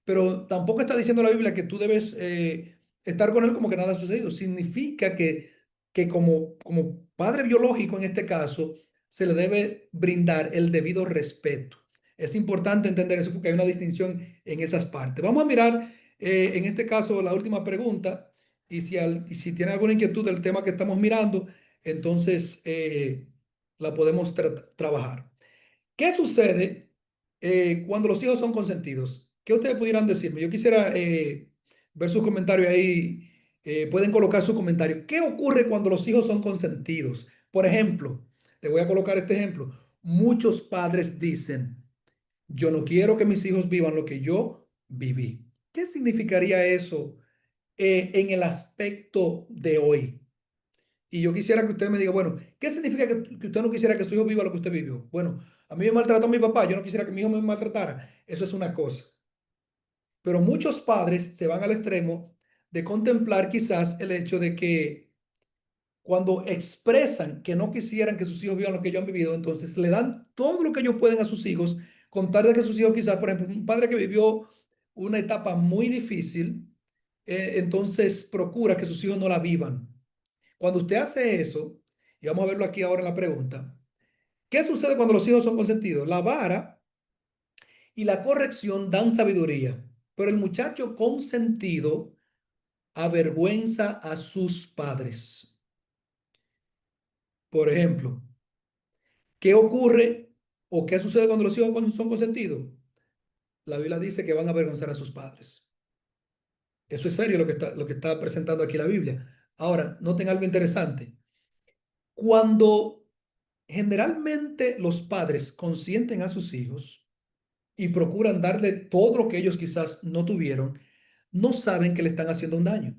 pero tampoco está diciendo la Biblia que tú debes estar con él como que nada ha sucedido. Significa que como padre biológico en este caso, se le debe brindar el debido respeto. Es importante entender eso porque hay una distinción en esas partes. Vamos a mirar en este caso la última pregunta y si tiene alguna inquietud del tema que estamos mirando, entonces la podemos trabajar. ¿Qué sucede cuando los hijos son consentidos? ¿Qué ustedes pudieran decirme? Yo quisiera ver sus comentarios ahí. Pueden colocar su comentario. ¿Qué ocurre cuando los hijos son consentidos? Por ejemplo, le voy a colocar este ejemplo. Muchos padres dicen, yo no quiero que mis hijos vivan lo que yo viví. ¿Qué significaría eso en el aspecto de hoy? Y yo quisiera que usted me diga, bueno, ¿qué significa que usted no quisiera que su hijo viva lo que usted vivió? Bueno, a mí me maltrató mi papá, yo no quisiera que mi hijo me maltratara. Eso es una cosa. Pero muchos padres se van al extremo de contemplar quizás el hecho de que cuando expresan que no quisieran que sus hijos vivan lo que ellos han vivido, entonces le dan todo lo que ellos pueden a sus hijos, con tal de que sus hijos quizás, por ejemplo, un padre que vivió una etapa muy difícil, entonces procura que sus hijos no la vivan. Cuando usted hace eso, y vamos a verlo aquí ahora en la pregunta, ¿qué sucede cuando los hijos son consentidos? La vara y la corrección dan sabiduría, pero el muchacho consentido avergüenza a sus padres. Por ejemplo, ¿qué ocurre o qué sucede cuando los hijos son consentidos? La Biblia dice que van a avergonzar a sus padres. Eso es serio lo que está presentando aquí la Biblia. Ahora, noten algo interesante. Cuando generalmente los padres consienten a sus hijos y procuran darle todo lo que ellos quizás no tuvieron, no saben que le están haciendo un daño.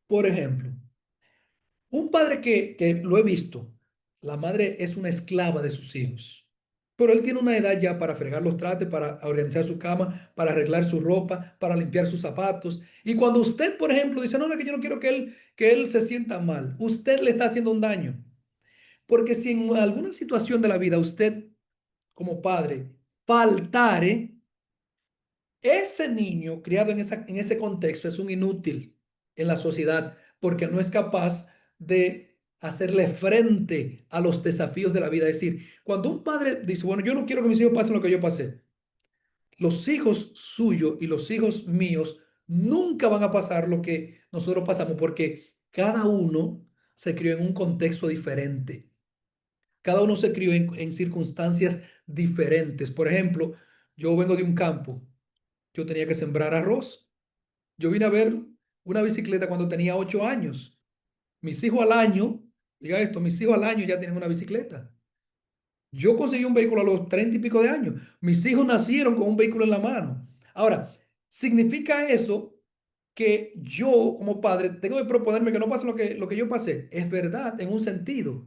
Por ejemplo, un padre que lo he visto, la madre es una esclava de sus hijos. pero él tiene una edad ya para fregar los trastes, para organizar su cama, para arreglar su ropa, para limpiar sus zapatos. Y cuando usted, por ejemplo, dice, no, no, que yo no quiero que él se sienta mal, usted le está haciendo un daño. Porque si en alguna situación de la vida usted, como padre, faltare, ese niño criado en ese contexto es un inútil en la sociedad porque no es capaz de hacerle frente a los desafíos de la vida. Es decir, cuando un padre dice, bueno, yo no quiero que mis hijos pasen lo que yo pasé, los hijos suyos y los hijos míos nunca van a pasar lo que nosotros pasamos porque cada uno se crió en un contexto diferente. Cada uno se crió en circunstancias diferentes. Por ejemplo, yo vengo de un campo, yo tenía que sembrar arroz. Yo vine a ver una bicicleta cuando tenía 8 años. Mis hijos al año, diga esto, mis hijos al año ya tienen una bicicleta. Yo conseguí un vehículo a los 30 y pico de años. Mis hijos nacieron con un vehículo en la mano. Ahora, ¿significa eso que yo como padre tengo que proponerme que no pase lo que yo pasé? Es verdad, en un sentido.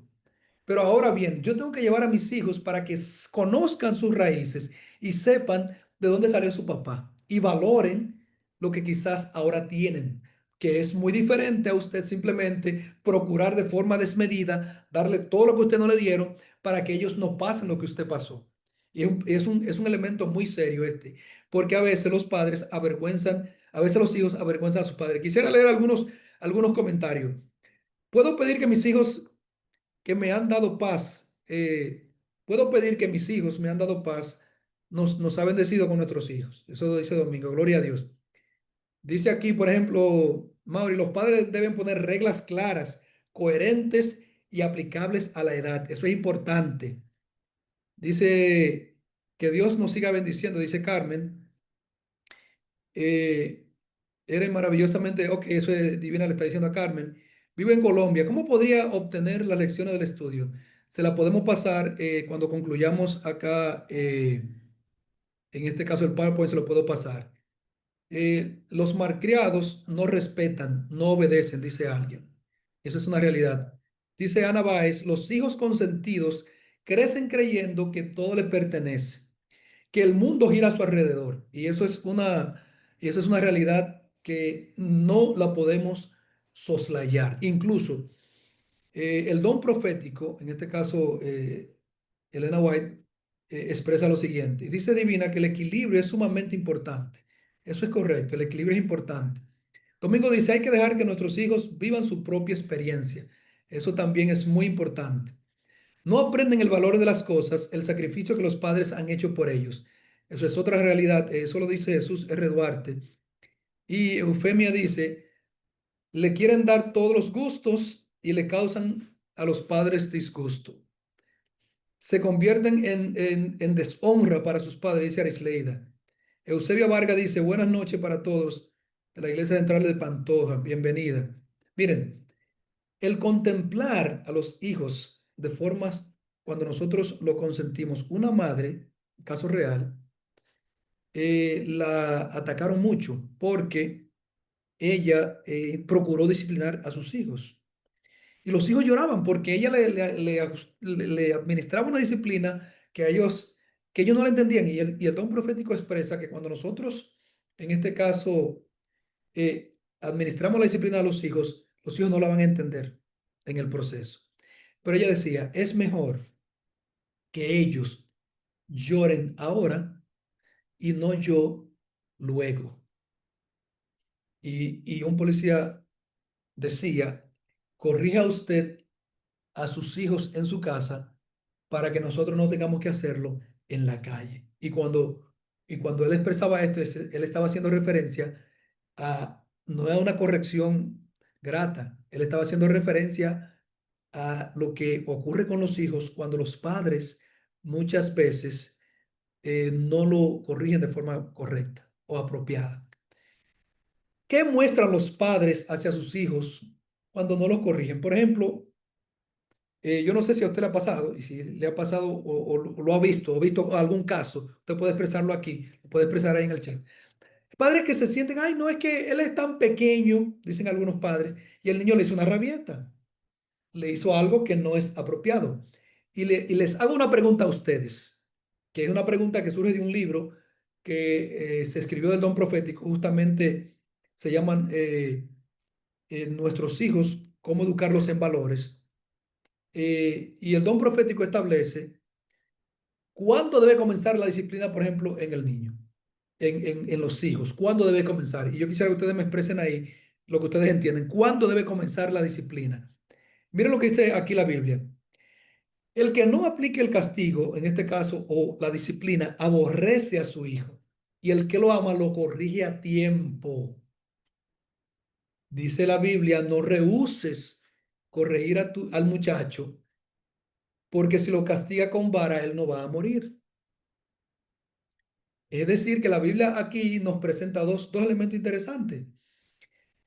Pero ahora bien, yo tengo que llevar a mis hijos para que conozcan sus raíces y sepan de dónde salió su papá y valoren lo que quizás ahora tienen, que es muy diferente a usted simplemente procurar de forma desmedida darle todo lo que usted no le dieron para que ellos no pasen lo que usted pasó. Y es un elemento muy serio este, porque a veces los padres avergüenzan, a veces los hijos avergüenzan a sus padres. Quisiera leer algunos comentarios. ¿Puedo pedir que mis hijos que me han dado paz. Puedo pedir que mis hijos me han dado paz, nos ha bendecido con nuestros hijos. Eso dice Domingo, gloria a Dios. Dice aquí, por ejemplo, Mauri, los padres deben poner reglas claras, coherentes y aplicables a la edad. Eso es importante. Dice que Dios nos siga bendiciendo, dice Carmen. Eh, Eres maravillosamente, ok, eso es divina, le está diciendo a Carmen. Vive en Colombia. ¿Cómo podría obtener las lecciones del estudio? Se la podemos pasar cuando concluyamos acá. En este caso, el PowerPoint se lo puedo pasar. Los malcriados no respetan, no obedecen, dice alguien. Eso es una realidad. Dice Ana Báez, los hijos consentidos crecen creyendo que todo les pertenece, que el mundo gira a su alrededor. Y eso es una realidad que no la podemos soslayar. Incluso el don profético, en este caso Elena White, expresa lo siguiente. Dice Divina que el equilibrio es sumamente importante. Eso es correcto, el equilibrio es importante. Domingo dice, hay que dejar que nuestros hijos vivan su propia experiencia. Eso también es muy importante. No aprenden el valor de las cosas, el sacrificio que los padres han hecho por ellos. Eso es otra realidad. Eso lo dice Jesús R. Duarte. Y Eufemia dice, le quieren dar todos los gustos y le causan a los padres disgusto. Se convierten en deshonra para sus padres, dice Arisleida. Eusebia Vargas dice, buenas noches para todos de la Iglesia Central de Pantoja. Bienvenida. Miren, el contemplar a los hijos de formas, cuando nosotros lo consentimos, una madre, caso real, la atacaron mucho porque ella procuró disciplinar a sus hijos. Y los hijos lloraban porque ella le administraba una disciplina que ellos no la entendían. Y el don profético expresa que cuando nosotros, en este caso, administramos la disciplina a los hijos no la van a entender en el proceso. Pero ella decía, es mejor que ellos lloren ahora y no yo luego. Y un policía decía, corrija usted a sus hijos en su casa para que nosotros no tengamos que hacerlo en la calle. Y cuando él expresaba esto, él estaba haciendo referencia no a una corrección grata, él estaba haciendo referencia a lo que ocurre con los hijos cuando los padres muchas veces no lo corrigen de forma correcta o apropiada. ¿Qué muestran los padres hacia sus hijos cuando no los corrigen? Por ejemplo, yo no sé si a usted le ha pasado, y si le ha pasado o lo ha visto, o visto algún caso, usted puede expresarlo aquí, lo puede expresar ahí en el chat. Padres que se sienten, ay, no, es que él es tan pequeño, dicen algunos padres, y el niño le hizo una rabieta, le hizo algo que no es apropiado. Y les hago una pregunta a ustedes. que es una pregunta que surge de un libro que se escribió del don profético, justamente se llaman Nuestros hijos, cómo educarlos en valores. Y el don profético establece cuándo debe comenzar la disciplina, por ejemplo, en el niño, en los hijos, cuándo debe comenzar. Y yo quisiera que ustedes me expresen ahí lo que ustedes entienden, cuándo debe comenzar la disciplina. Miren lo que dice aquí la Biblia. El que no aplique el castigo, en este caso, o la disciplina, aborrece a su hijo. Y el que lo ama lo corrige a tiempo. Dice la Biblia, no rehuses corregir al muchacho, porque si lo castiga con vara, él no va a morir. Es decir, que la Biblia aquí nos presenta dos elementos interesantes,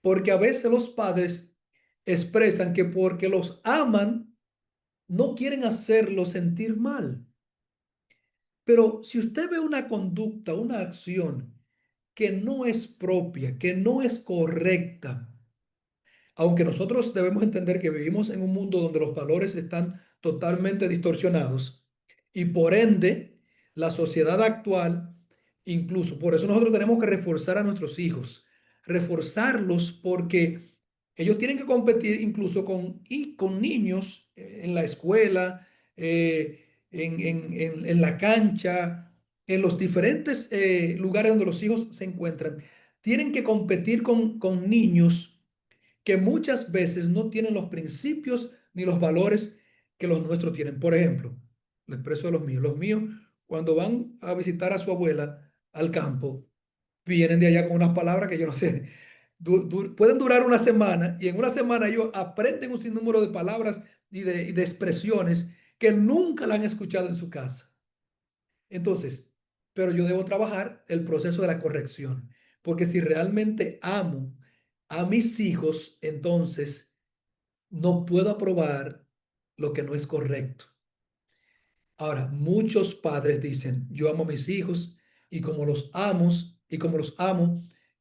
porque a veces los padres expresan que porque los aman, no quieren hacerlo sentir mal. Pero si usted ve una conducta, una acción que no es propia, que no es correcta, aunque nosotros debemos entender que vivimos en un mundo donde los valores están totalmente distorsionados y por ende la sociedad actual, incluso por eso nosotros tenemos que reforzar a nuestros hijos, reforzarlos porque ellos tienen que competir incluso con niños en la escuela, en la cancha, en los diferentes lugares donde los hijos se encuentran. Tienen que competir con niños que muchas veces no tienen los principios ni los valores que los nuestros tienen. Por ejemplo, le expreso de los míos. Los míos, cuando van a visitar a su abuela al campo, vienen de allá con unas palabras que yo no sé, pueden durar una semana y en una semana ellos aprenden un sinnúmero de palabras y de expresiones que nunca la han escuchado en su casa. Entonces, pero yo debo trabajar el proceso de la corrección, porque si realmente amo a mis hijos, entonces no puedo aprobar lo que no es correcto. Ahora, muchos padres dicen, yo amo a mis hijos y como los amo,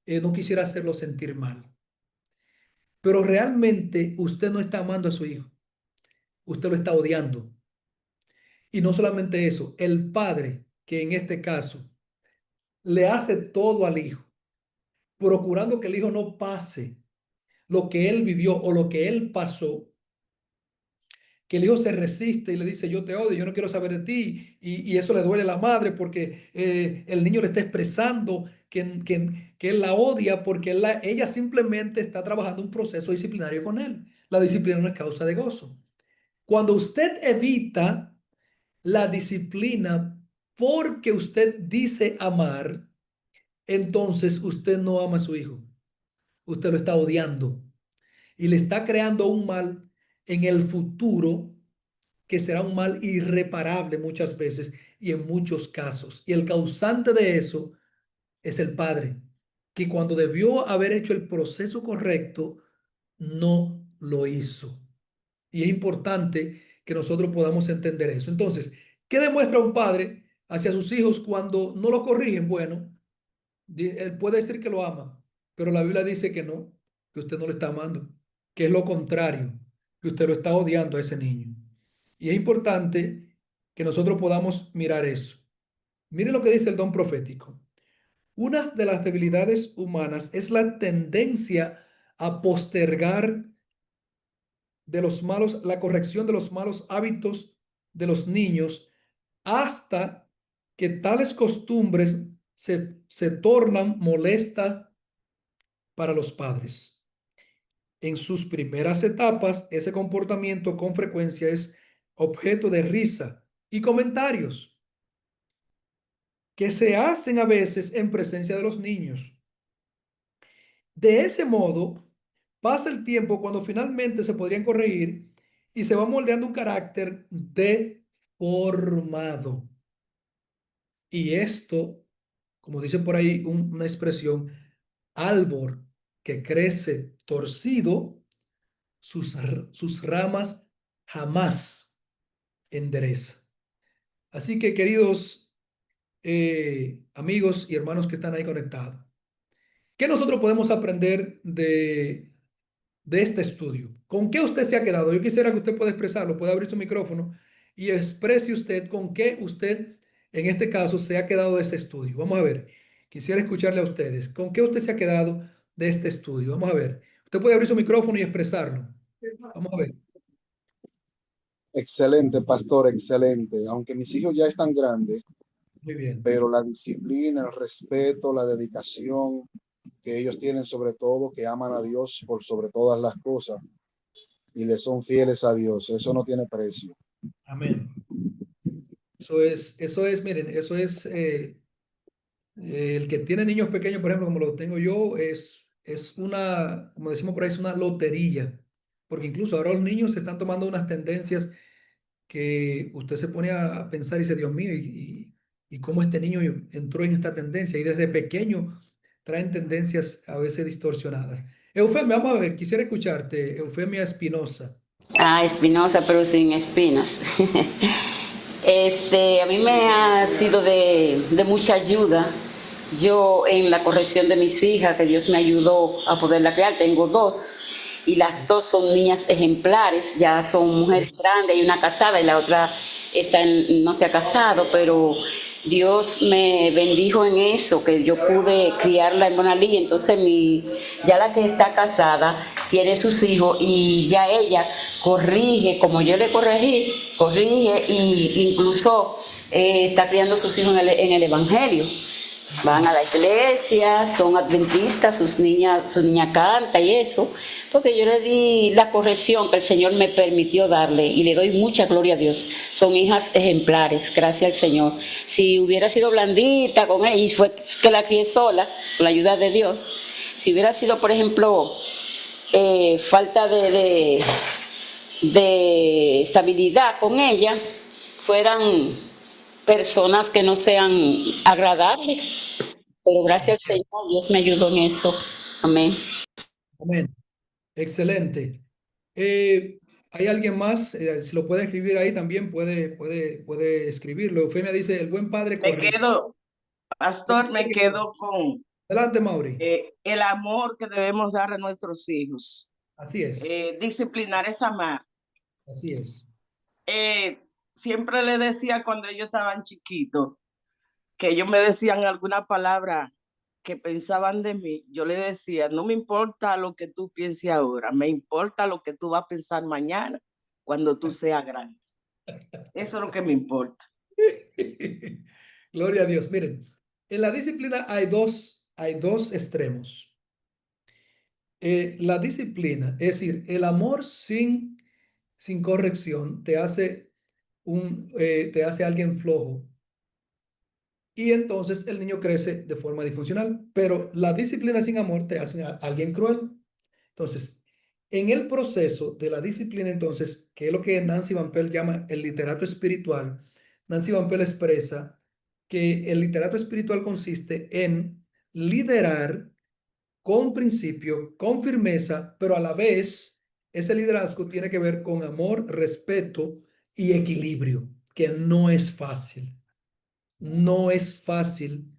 no quisiera hacerlos sentir mal. Pero realmente usted no está amando a su hijo, usted lo está odiando. Y no solamente eso, el padre que en este caso le hace todo al hijo, procurando que el hijo no pase lo que él vivió o lo que él pasó, que el hijo se resiste y le dice, yo te odio, yo no quiero saber de ti, y eso le duele a la madre porque el niño le está expresando que él la odia porque ella simplemente está trabajando un proceso disciplinario con él. La disciplina no es causa de gozo. Cuando usted evita la disciplina porque usted dice amar, entonces usted no ama a su hijo, usted lo está odiando y le está creando un mal en el futuro que será un mal irreparable muchas veces y en muchos casos. Y el causante de eso es el padre, que cuando debió haber hecho el proceso correcto, no lo hizo. Y es importante que nosotros podamos entender eso. Entonces, ¿qué demuestra un padre hacia sus hijos cuando no lo corrigen? Bueno, él puede decir que lo ama, pero la Biblia dice que no, que usted no lo está amando, que es lo contrario, que usted lo está odiando a ese niño. Y es importante que nosotros podamos mirar eso. Mire lo que dice el don profético. Una de las debilidades humanas es la tendencia a postergar la corrección de los malos hábitos de los niños hasta que tales costumbres se tornan molestas para los padres. En sus primeras etapas, ese comportamiento con frecuencia es objeto de risa y comentarios que se hacen a veces en presencia de los niños. De ese modo, pasa el tiempo cuando finalmente se podrían corregir y se va moldeando un carácter deformado. Y esto, como dice por ahí una expresión, árbol que crece torcido, sus ramas jamás endereza. Así que, queridos amigos y hermanos que están ahí conectados, ¿qué nosotros podemos aprender de este estudio? ¿Con qué usted se ha quedado? Yo quisiera que usted pueda expresarlo, pueda abrir su micrófono y exprese usted con qué usted en este caso se ha quedado de este estudio? Vamos a ver, quisiera escucharle a ustedes. ¿Con qué usted se ha quedado de este estudio? Vamos a ver. Usted puede abrir su micrófono y expresarlo. Vamos a ver. Excelente, pastor, excelente. Aunque mis hijos ya están grandes, Muy bien. pero la disciplina, el respeto, la dedicación que ellos tienen sobre todo, que aman a Dios por sobre todas las cosas y le son fieles a Dios, eso no tiene precio. Amén. Miren, el que tiene niños pequeños, por ejemplo, como lo tengo yo, es una, como decimos por ahí, es una lotería. Porque incluso ahora los niños se están tomando unas tendencias que usted se pone a pensar y dice, Dios mío, y cómo este niño entró en esta tendencia y desde pequeño traen tendencias a veces distorsionadas. Eufemia, vamos a ver, quisiera escucharte, Eufemia Espinosa. Ah, espinosa, pero sin espinas. A mí me ha sido de mucha ayuda. Yo en la corrección de mis hijas, que Dios me ayudó a poderla crear, tengo dos y las dos son niñas ejemplares, ya son mujeres grandes, hay una casada y la otra no se ha casado, pero Dios me bendijo en eso, que yo pude criarla en Bonalí, entonces ya la que está casada tiene sus hijos y ya ella corrige, como yo le corregí, corrige e incluso está criando sus hijos en el Evangelio. Van a la iglesia, son adventistas, su niña canta y eso, porque yo le di la corrección que el Señor me permitió darle y le doy mucha gloria a Dios. Son hijas ejemplares, gracias al Señor. Si hubiera sido blandita con ella y fue que la crié sola, con la ayuda de Dios, si hubiera sido, por ejemplo, falta de estabilidad con ella, fueran personas que no sean agradables, pero gracias al Señor, Dios me ayudó en eso. Amén. Amén. Excelente. ¿Hay alguien más? Si lo puede escribir ahí también, puede escribirlo. Eufemia dice, el buen padre Me corrige. quedo, pastor, me quedo con Adelante, Mauri. el amor que debemos dar a nuestros hijos. Así es, Disciplinar es amar. así es. Eh, Siempre le decía cuando ellos estaban chiquitos, que ellos me decían alguna palabra que pensaban de mí, yo le decía, no me importa lo que tú pienses ahora, me importa lo que tú vas a pensar mañana cuando tú seas grande. Eso es lo que me importa. Gloria a Dios. Miren, en la disciplina hay dos extremos. La disciplina, es decir, el amor sin corrección te hace alguien flojo y entonces el niño crece de forma disfuncional, pero la disciplina sin amor te hace a alguien cruel. Entonces, en el proceso de la disciplina, entonces, que es lo que Nancy Van Pelt llama el literato espiritual, Nancy Van Pelt expresa que el literato espiritual consiste en liderar con principio, con firmeza, pero a la vez ese liderazgo tiene que ver con amor, respeto y equilibrio, que no es fácil. No es fácil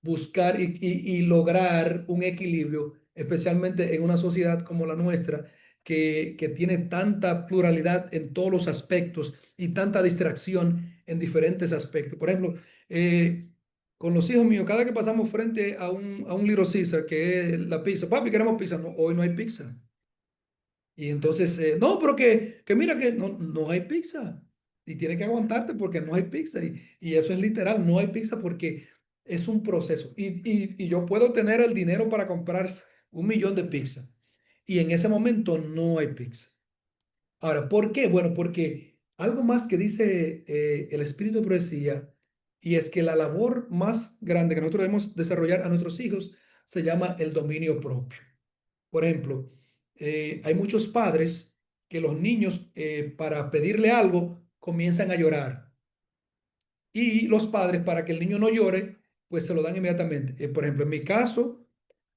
buscar y lograr un equilibrio, especialmente en una sociedad como la nuestra, que tiene tanta pluralidad en todos los aspectos y tanta distracción en diferentes aspectos. Por ejemplo, con los hijos míos, cada que pasamos frente a un Little Caesar, que es la pizza, papi, queremos pizza, no, hoy no hay pizza. Y entonces, no, pero que mira que no hay pizza. Y tiene que aguantarte porque no hay pizza. Y eso es literal, no hay pizza porque es un proceso. Y yo puedo tener el dinero para comprar 1 millón de pizza. Y en ese momento no hay pizza. Ahora, ¿por qué? Bueno, porque algo más que dice el espíritu de profecía, y es que la labor más grande que nosotros debemos desarrollar a nuestros hijos se llama el dominio propio. Por ejemplo, hay muchos padres que los niños para pedirle algo comienzan a llorar y los padres para que el niño no llore, pues se lo dan inmediatamente. Por ejemplo, en mi caso,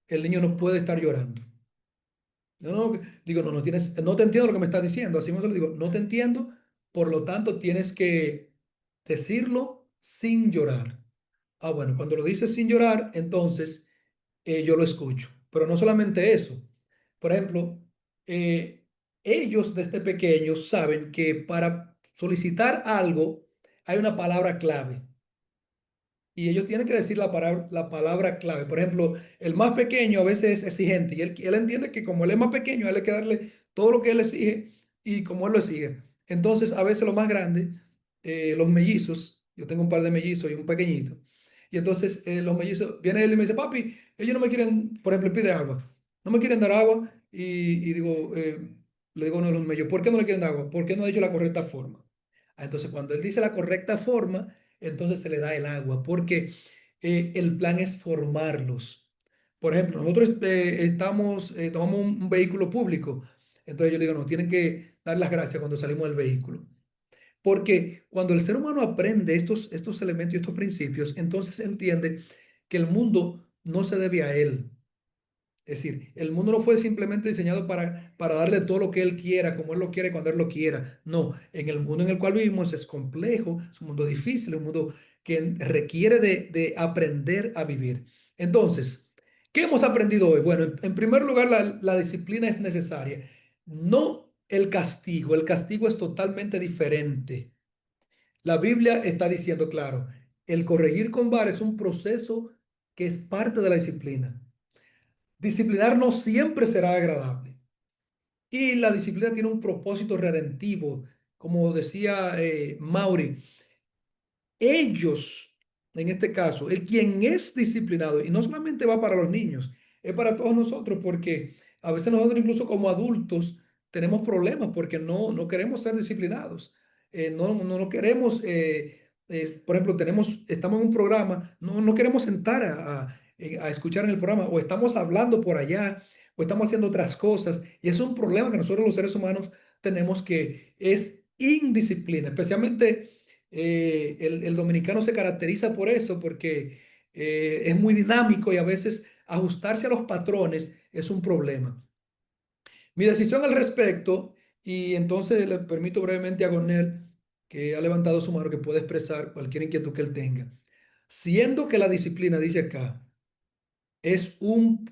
el niño no puede estar llorando. No, no, digo, no te entiendo lo que me estás diciendo. Así mismo le digo, no te entiendo, por lo tanto tienes que decirlo sin llorar. Ah, bueno, cuando lo dices sin llorar, entonces yo lo escucho. Pero no solamente eso. Por ejemplo, eh, ellos desde pequeños saben que para solicitar algo hay una palabra clave. y ellos tienen que decir la palabra clave. Por ejemplo, el más pequeño a veces es exigente y él entiende que como él es más pequeño, a él hay que darle todo lo que él exige y como él lo exige. Entonces, a veces los más grandes, los mellizos, yo tengo un par de mellizos y un pequeñito, y entonces los mellizos, viene él y me dice, papi, ellos no me quieren, por ejemplo, pide agua, no me quieren dar agua y digo, le digo a uno de los mellizos, ¿por qué no le quieren dar agua? ¿Por qué no ha dicho la correcta forma? Entonces, cuando él dice la correcta forma, entonces se le da el agua, porque el plan es formarlos. Por ejemplo, nosotros tomamos un vehículo público, entonces yo digo, no, tienen que dar las gracias cuando salimos del vehículo. Porque cuando el ser humano aprende estos elementos y estos principios, entonces entiende que el mundo no se debe a él. Es decir, el mundo no fue simplemente diseñado para darle todo lo que él quiera, como él lo quiere, cuando él lo quiera. No, en el mundo en el cual vivimos es complejo, es un mundo difícil, un mundo que requiere de aprender a vivir. Entonces, ¿qué hemos aprendido hoy? Bueno, en primer lugar, la disciplina es necesaria, no el castigo. El castigo es totalmente diferente. La Biblia está diciendo, claro, el corregir con vara es un proceso que es parte de la disciplina. Disciplinar no siempre será agradable. Y la disciplina tiene un propósito redentivo. Como decía Mauri, ellos, en este caso, el quien es disciplinado, y no solamente va para los niños, es para todos nosotros, porque a veces nosotros incluso como adultos tenemos problemas porque no queremos ser disciplinados. No queremos, por ejemplo, estamos en un programa, no queremos sentar a escuchar en el programa, o estamos hablando por allá, o estamos haciendo otras cosas, y es un problema que nosotros los seres humanos tenemos, que es indisciplina, especialmente el dominicano se caracteriza por eso, porque es muy dinámico y a veces ajustarse a los patrones es un problema. Mi decisión al respecto, y entonces le permito brevemente a Gonel, que ha levantado su mano, que puede expresar cualquier inquietud que él tenga. Siendo que la disciplina, dice acá, es un,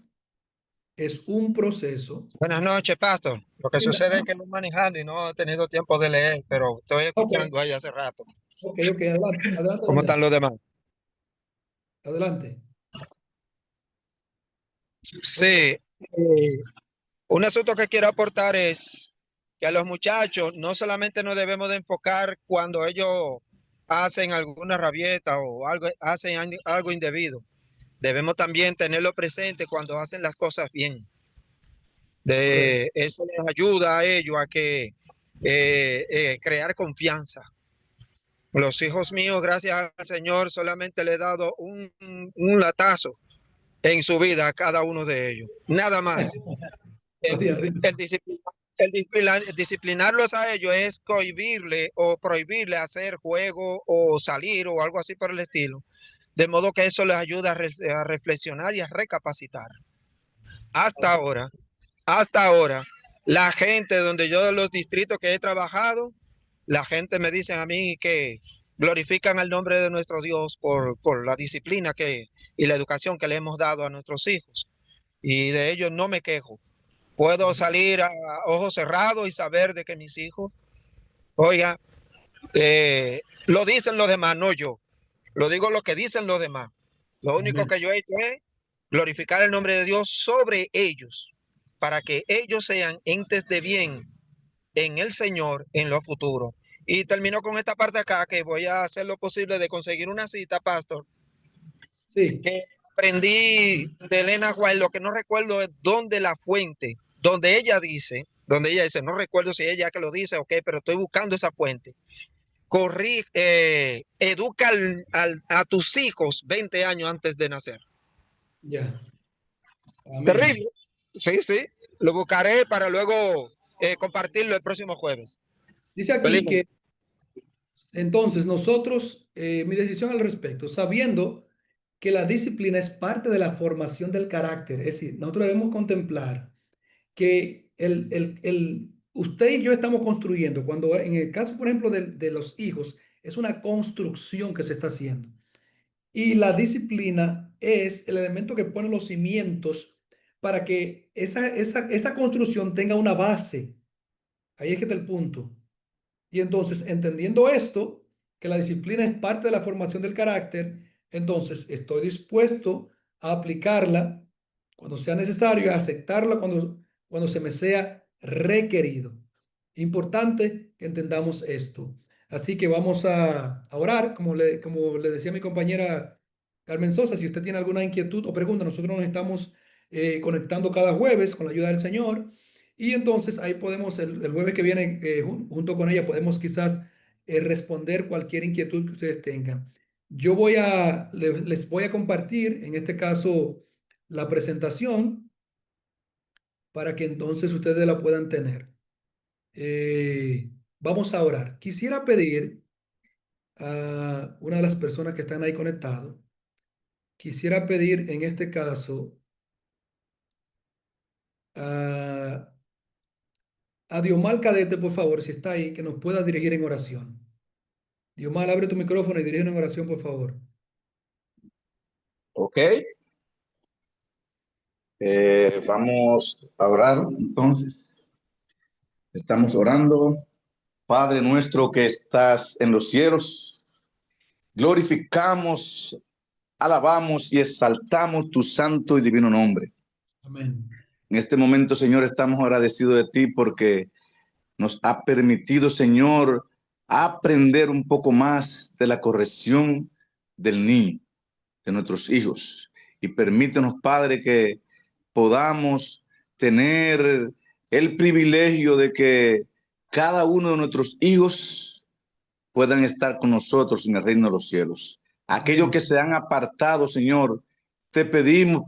es un proceso. Buenas noches, Pastor. Lo que sucede es que voy manejando y no he tenido tiempo de leer, pero estoy Ok, escuchando ahí hace rato. ok, adelante, adelante, ¿Cómo Gonel, están los demás? adelante. Ok, Sí, un asunto que quiero aportar es que a los muchachos no solamente nos debemos de enfocar cuando ellos hacen alguna rabieta o algo, hacen algo indebido. Debemos también tenerlo presente cuando hacen las cosas bien. correcto. Eso les ayuda a ellos a que crear confianza. Los hijos míos, gracias al Señor, solamente le he dado un latazo en su vida a cada uno de ellos. Nada más. Gloria El, a Dios. el disciplinarlos a ellos es cohibirle o prohibirle hacer juego o salir o algo así por el estilo. De modo que eso les ayuda a reflexionar y a recapacitar. Hasta Así, ahora, hasta ahora, la gente donde yo de los distritos que he trabajado, la gente me dice a mí que glorifican el nombre de nuestro Dios por la disciplina y la educación que le hemos dado a nuestros hijos. Y de ellos no me quejo. Puedo así, salir a ojos cerrados y saber de que mis hijos, oiga, lo dicen los demás, no yo. Lo digo lo que dicen los demás. Lo único amén. que yo he hecho es glorificar el nombre de Dios sobre ellos, para que ellos sean entes de bien en el Señor en lo futuro. Y termino con esta parte acá, que voy a hacer lo posible de conseguir una cita, Pastor, Sí, que aprendí de Elena White, lo que no recuerdo es dónde la fuente, donde ella dice, no recuerdo si ella que lo dice, ok, pero estoy buscando esa fuente. Educa a tus hijos 20 años antes de nacer. ya, amén. Terrible. Sí, sí. Lo buscaré para luego compartirlo el próximo jueves. Dice aquí Felizmente. que entonces nosotros, mi decisión al respecto, sabiendo que la disciplina es parte de la formación del carácter, es decir, nosotros debemos contemplar que usted y yo estamos construyendo, cuando en el caso, por ejemplo, de los hijos, es una construcción que se está haciendo. Y la disciplina es el elemento que pone los cimientos para que esa construcción tenga una base. Ahí es que está el punto. Y entonces, entendiendo esto, que la disciplina es parte de la formación del carácter, entonces estoy dispuesto a aplicarla cuando sea necesario, a aceptarla cuando se me sea requerido. Importante que entendamos esto. Así que vamos a orar, como le decía mi compañera Carmen Sosa, si usted tiene alguna inquietud o pregunta, nosotros nos estamos conectando cada jueves con la ayuda del Señor. Y entonces ahí podemos, el jueves que viene, junto con ella, podemos quizás responder cualquier inquietud que ustedes tengan. Yo les voy a compartir, en este caso, la presentación para que entonces ustedes la puedan tener. Vamos a orar. Quisiera pedir a una de las personas que están ahí conectados, quisiera pedir en este caso a Diomar Cadete, por favor, si está ahí, que nos pueda dirigir en oración. Diomar, abre tu micrófono y dirige en oración, por favor. Ok. Vamos a orar entonces. Estamos orando. Padre nuestro que estás en los cielos, glorificamos, alabamos y exaltamos tu santo y divino nombre. Amén. En este momento, Señor, estamos agradecidos de ti porque nos ha permitido, Señor, aprender un poco más de la corrección del niño, de nuestros hijos. Y permítenos, Padre, que podamos tener el privilegio de que cada uno de nuestros hijos puedan estar con nosotros en el reino de los cielos. Aquellos que se han apartado, Señor, te pedimos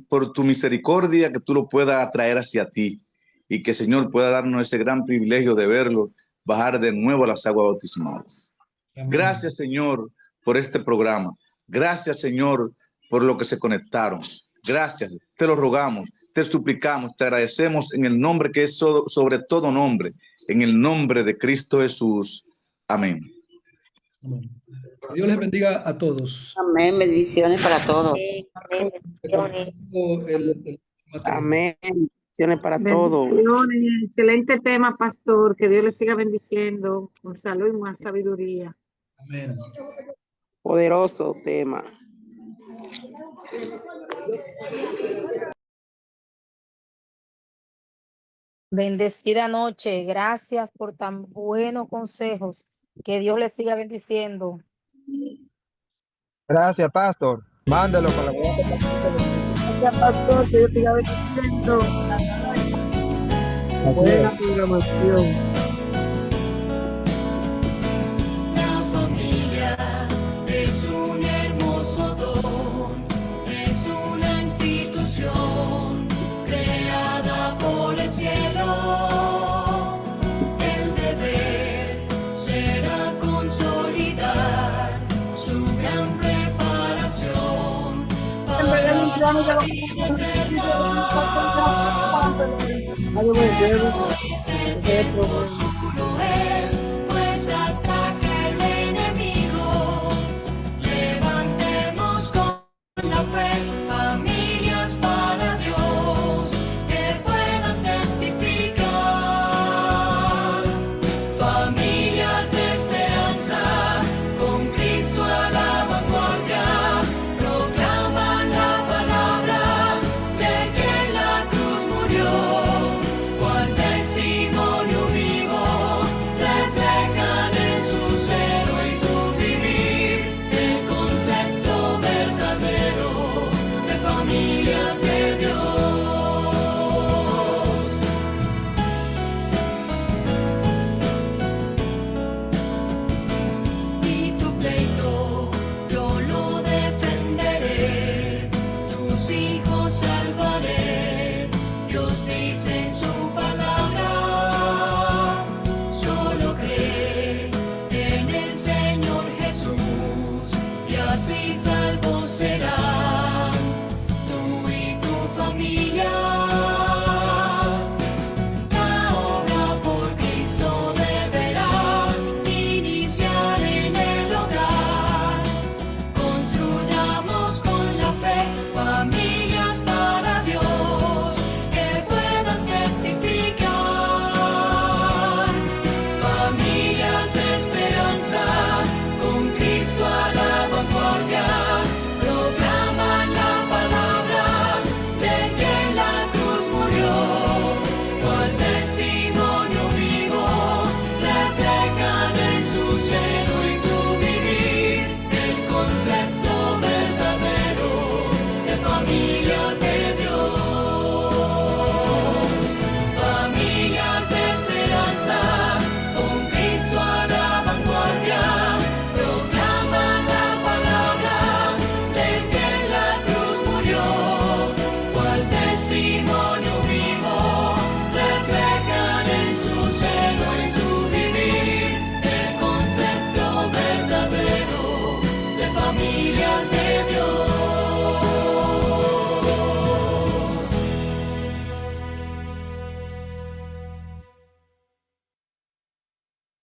por tu misericordia que tú lo puedas atraer hacia ti y que, Señor, pueda darnos ese gran privilegio de verlo bajar de nuevo a las aguas bautismales. Amén. Gracias, Señor, por este programa. Gracias, Señor, por lo que se conectaron. Gracias, te lo rogamos, te suplicamos, te agradecemos en el nombre que es sobre todo nombre, en el nombre de Cristo Jesús. Amén. Amén. Que Dios les bendiga a todos. Amén. Bendiciones para todos. Amén. Bendiciones para todos. Bendiciones. Excelente tema, pastor. Que Dios les siga bendiciendo con salud y más sabiduría. Amén. Poderoso tema. Bendecida noche. Gracias por tan buenos consejos. Que Dios les siga bendiciendo. Gracias, pastor. Mándelo con la Gracias, pastor. Que Dios siga bendiciendo. Buena programación. La familia es un hermoso don, es una institución creada por el cielo. El deber será consolidar su gran preparación para la vida eterna.